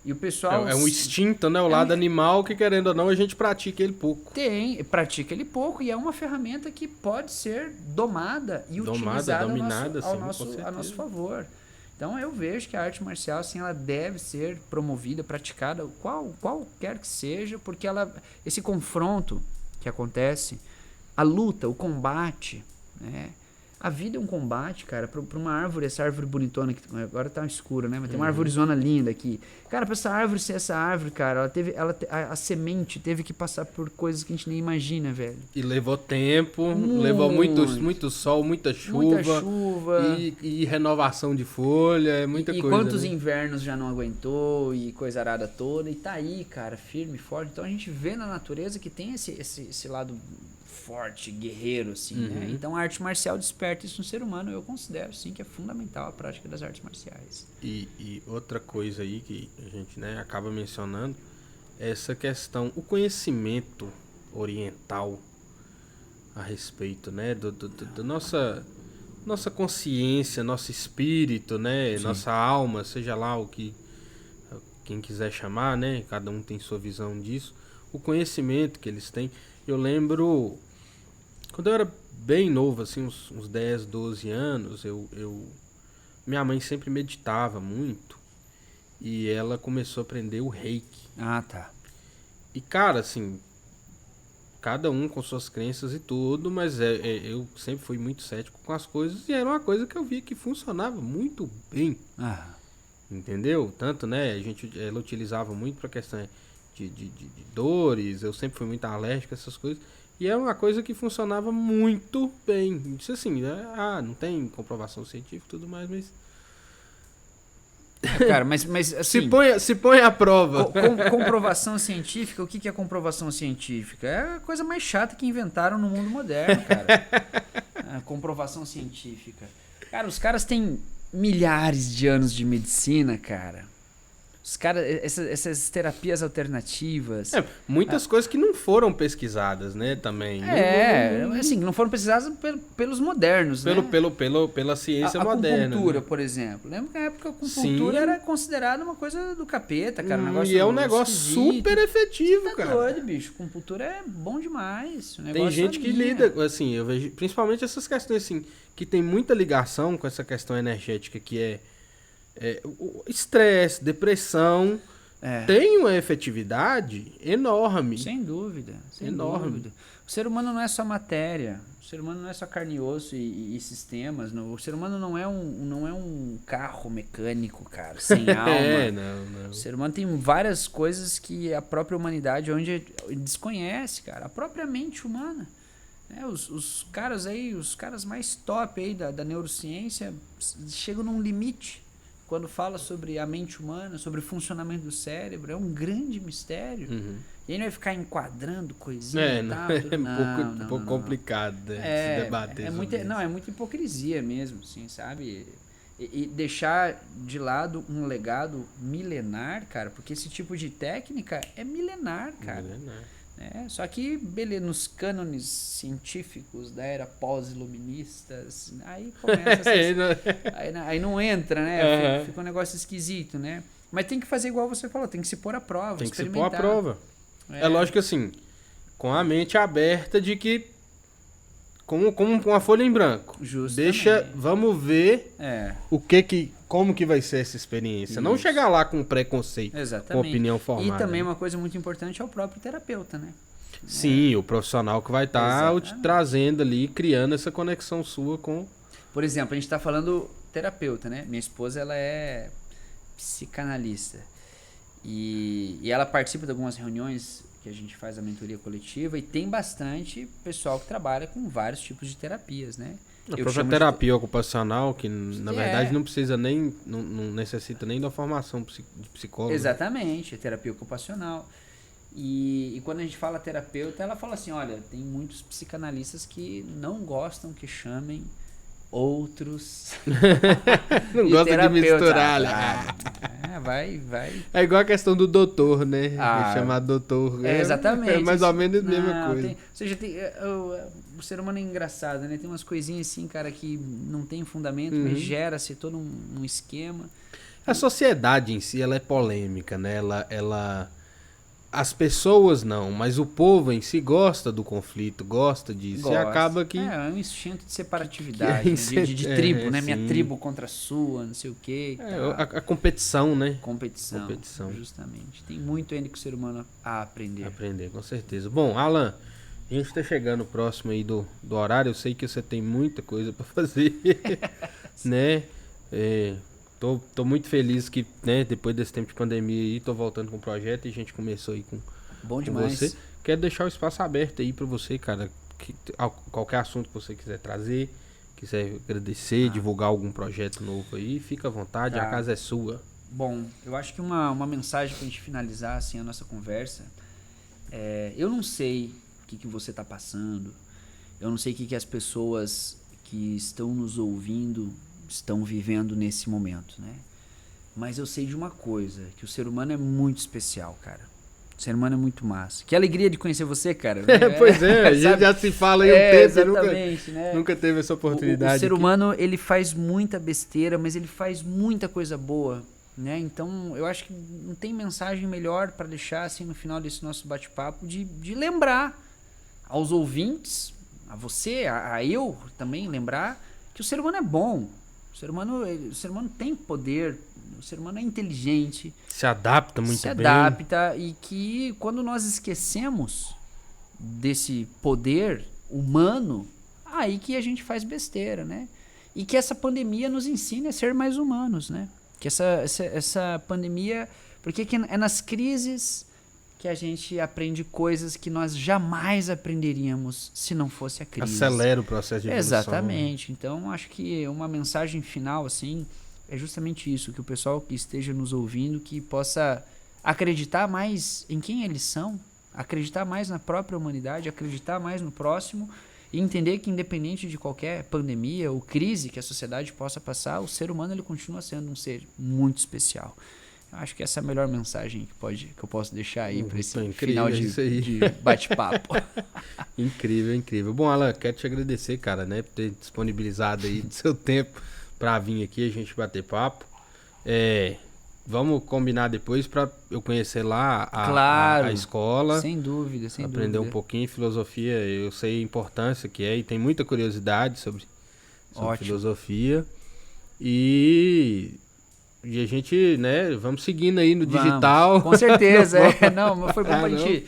E o pessoal... É um instinto, né? O lado animal que, querendo ou não, a gente pratica ele pouco. Pratica ele pouco e é uma ferramenta que pode ser domada e utilizada dominada, a nosso favor. Então eu vejo que a arte marcial, assim, ela deve ser promovida, praticada, qualquer que seja, porque esse confronto que acontece, a luta, o combate, né? A vida é um combate, cara, pra uma árvore, essa árvore bonitona, que agora tá escura, né? Mas tem uma árvorezona linda aqui. Cara, pra essa árvore ser essa árvore, cara, a semente teve que passar por coisas que a gente nem imagina, velho. E levou tempo, levou muito sol, muita chuva. E renovação de folha, é muita coisa. E quantos né? invernos já não aguentou, e coisa arada toda, e tá aí, cara, firme, forte. Então a gente vê na natureza que tem esse lado forte, guerreiro, assim, né? Então a arte marcial desperta isso no ser humano. Eu considero, sim, que é fundamental a prática das artes marciais. E outra coisa aí que a gente, né, acaba mencionando é essa questão, o conhecimento oriental a respeito, né, do nossa consciência, nosso espírito, né, nossa alma, seja lá quem quiser chamar, né, cada um tem sua visão disso, o conhecimento que eles têm. Eu lembro, quando eu era bem novo, assim, uns 10, 12 anos, minha mãe sempre meditava muito e ela começou a aprender o Reiki. Ah, tá. E, cara, assim, cada um com suas crenças e tudo, mas eu sempre fui muito cético com as coisas e era uma coisa que eu via que funcionava muito bem. Ah. Entendeu? Tanto, né, ela utilizava muito pra questão de dores, eu sempre fui muito alérgico a essas coisas. E é uma coisa que funcionava muito bem. Isso assim, né? Não tem comprovação científica e tudo mais, mas... Cara, mas assim... Se põe à prova. Comprovação científica, o que é comprovação científica? É a coisa mais chata que inventaram no mundo moderno, cara. A comprovação científica. Cara, os caras têm milhares de anos de medicina, cara. Os caras, essas terapias alternativas. Muitas coisas que não foram pesquisadas, né, também. Assim, não foram pesquisadas pelos modernos, né? Pela ciência moderna. A acupuntura, né? por exemplo. Lembra que na época a acupuntura era considerada uma coisa do capeta, cara. E é um negócio super efetivo, cara. Tá doido, bicho. Acupuntura é bom demais. Tem gente que lida, assim, eu vejo, principalmente essas questões, assim, que tem muita ligação com essa questão energética que é o estresse, depressão, tem uma efetividade enorme. Sem dúvida. Dúvida. O ser humano não é só matéria. O ser humano não é só carne e osso e sistemas. Não. O ser humano não é um carro mecânico, cara, sem alma. Não. O ser humano tem várias coisas que a própria humanidade onde desconhece, cara. A própria mente humana. Os caras mais top aí da neurociência chegam num limite. Quando fala sobre a mente humana, sobre o funcionamento do cérebro, é um grande mistério. E aí não vai ficar enquadrando coisinha e tal. Um pouco complicado se debater sobre isso. É muita hipocrisia mesmo, assim, sabe? E deixar de lado um legado milenar, cara, porque esse tipo de técnica é milenar, cara. Só que, beleza, nos cânones científicos da era pós-iluministas, aí começa aí não entra, né? Fica um negócio esquisito, né? Mas tem que fazer igual você falou, tem que se pôr à prova, tem que se experimentar. pôr à prova. É lógico assim, com a mente aberta de que como com a folha em branco. Justamente. Vamos ver como que vai ser essa experiência. Isso. Não chegar lá com preconceito, com opinião formada. E também uma coisa muito importante é o próprio terapeuta, né? Sim, o profissional que vai estar te trazendo ali, criando essa conexão sua com... Por exemplo, a gente está falando terapeuta, né? Minha esposa, ela é psicanalista. E ela participa de algumas reuniões que a gente faz a mentoria coletiva e tem bastante pessoal que trabalha com vários tipos de terapias, né? A própria terapia ocupacional, que na verdade não precisa nem, não necessita nem da formação de psicólogo. Exatamente, terapia ocupacional. E quando a gente fala terapeuta, ela fala assim, olha, tem muitos psicanalistas que não gostam que chamem outros não gosta de misturar, vai. É igual a questão do doutor, né? Chamar doutor. Exatamente. É mais ou menos a mesma coisa. Ou seja, o ser humano é engraçado, né? Tem umas coisinhas assim, cara, que não tem fundamento, mas gera-se todo um esquema. A sociedade em si, ela é polêmica, né? as pessoas não, mas o povo em si gosta do conflito, gosta disso. E acaba que... É um instinto de separatividade, de tribo, né? Minha tribo contra a sua, não sei o quê. A competição, né? Competição, justamente. Tem muito ainda que o ser humano a aprender. Aprender, com certeza. Bom, Alan, a gente tá chegando próximo aí do horário. Eu sei que você tem muita coisa para fazer, né? Tô muito feliz que, né, depois desse tempo de pandemia aí, tô voltando com o projeto e a gente começou aí com você. Quero deixar o espaço aberto aí para você, cara. Qualquer assunto que você quiser trazer, quiser agradecer, divulgar algum projeto novo aí, fica à vontade, a casa é sua. Bom, eu acho que uma mensagem pra gente finalizar assim, a nossa conversa eu não sei o que você tá passando, eu não sei o que as pessoas que estão nos ouvindo estão vivendo nesse momento, né? Mas eu sei de uma coisa, que o ser humano é muito especial, cara. O ser humano é muito massa. Que alegria de conhecer você, cara. Pois é, a gente já se fala aí um tempo, exatamente, nunca teve essa oportunidade. O ser humano, ele faz muita besteira, mas ele faz muita coisa boa, né? Então, eu acho que não tem mensagem melhor para deixar assim no final desse nosso bate-papo de lembrar aos ouvintes, a você, a eu também lembrar que o ser humano é bom. O ser humano tem poder, o ser humano é inteligente. Se adapta muito bem. Se adapta e que quando nós esquecemos desse poder humano, aí que a gente faz besteira, né? E que essa pandemia nos ensine a ser mais humanos, né? Que essa pandemia... Porque é nas crises que a gente aprende coisas que nós jamais aprenderíamos se não fosse a crise. Acelera o processo de evolução. Exatamente. Então, acho que uma mensagem final, assim, é justamente isso, que o pessoal que esteja nos ouvindo, que possa acreditar mais em quem eles são, acreditar mais na própria humanidade, acreditar mais no próximo e entender que independente de qualquer pandemia ou crise que a sociedade possa passar, o ser humano ele continua sendo um ser muito especial. Acho que essa é a melhor mensagem que eu posso deixar aí para esse final de bate-papo. Incrível, incrível. Bom, Alan, quero te agradecer, cara, né, por ter disponibilizado aí do seu tempo para vir aqui a gente bater papo. Vamos combinar depois para eu conhecer lá a escola. Sem dúvida, aprender um pouquinho filosofia. Eu sei a importância que é e tem muita curiosidade sobre filosofia. E a gente, né, vamos seguindo aí no digital. Com certeza, Não, foi bom pra gente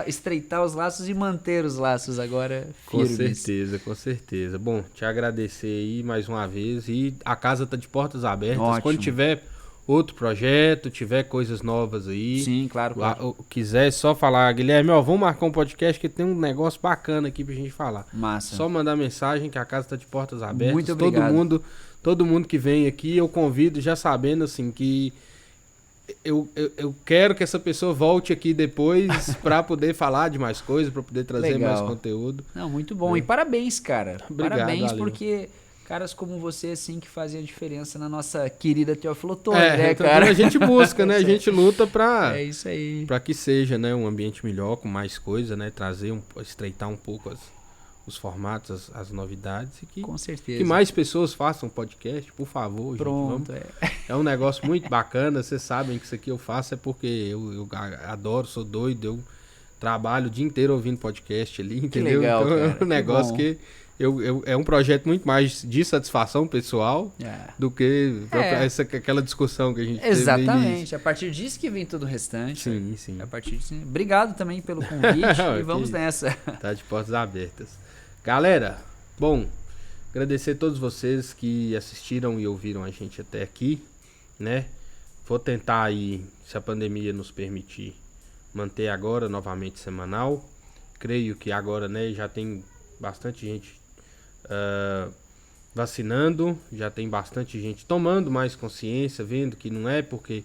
estreitar os laços e manter os laços agora firmes. Com certeza. Bom, te agradecer aí mais uma vez e a casa tá de portas abertas. Ótimo. Quando tiver outro projeto, tiver coisas novas aí. Sim, claro. Quiser só falar, Guilherme, vamos marcar um podcast que tem um negócio bacana aqui pra gente falar. Massa. Só mandar mensagem que a casa tá de portas abertas. Muito obrigado. Todo mundo que vem aqui, eu convido já sabendo assim que eu quero que essa pessoa volte aqui depois para poder falar de mais coisas, para poder trazer mais conteúdo. Não, muito bom. E parabéns, cara. Obrigado, parabéns, valeu. Porque caras como você, assim, que fazem a diferença na nossa querida Teófilo Otoni, né, cara? A gente busca, né? A gente luta para isso aí. Para que seja, né, um ambiente melhor, com mais coisa, né? Estreitar um pouco os formatos, as novidades e que, com certeza, que mais pessoas façam podcast, por favor. Pronto, gente, é um negócio muito bacana. Vocês sabem que isso aqui eu faço porque eu adoro, sou doido, eu trabalho o dia inteiro ouvindo podcast ali, entendeu? Que legal, então cara, é um negócio que é um projeto muito mais de satisfação pessoal do que aquela discussão que a gente Exatamente, a partir disso que vem todo o restante. Sim. A partir disso. Obrigado também pelo convite e vamos nessa. Tá de portas abertas. Galera, bom, agradecer a todos vocês que assistiram e ouviram a gente até aqui, né? Vou tentar aí, se a pandemia nos permitir, manter agora novamente semanal. Creio que agora, né, já tem bastante gente vacinando, já tem bastante gente tomando mais consciência, vendo que não é porque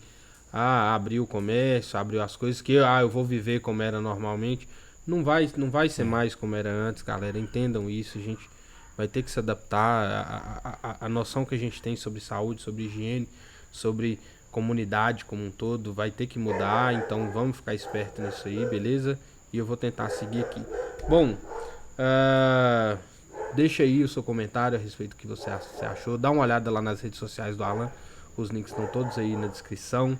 abriu o comércio, abriu as coisas que eu vou viver como era normalmente. Não vai ser mais como era antes, galera. Entendam isso. A gente vai ter que se adaptar. A noção que a gente tem sobre saúde, sobre higiene, sobre comunidade como um todo, vai ter que mudar. Então vamos ficar esperto nisso aí, beleza? E eu vou tentar seguir aqui. Bom, deixa aí o seu comentário a respeito do que você achou. Dá uma olhada lá nas redes sociais do Alan. Os links estão todos aí na descrição.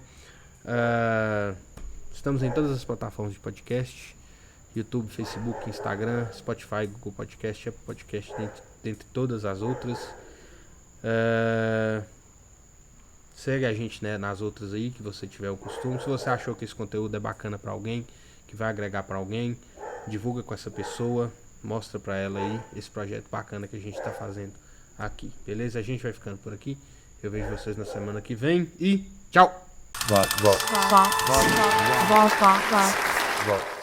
Estamos em todas as plataformas de podcast. YouTube, Facebook, Instagram, Spotify, Google Podcast, Apple Podcast, dentre todas as outras. Segue a gente, né, nas outras aí, que você tiver o costume. Se você achou que esse conteúdo é bacana pra alguém, que vai agregar pra alguém, divulga com essa pessoa, mostra pra ela aí esse projeto bacana que a gente tá fazendo aqui, beleza? A gente vai ficando por aqui. Eu vejo vocês na semana que vem e tchau! Volta.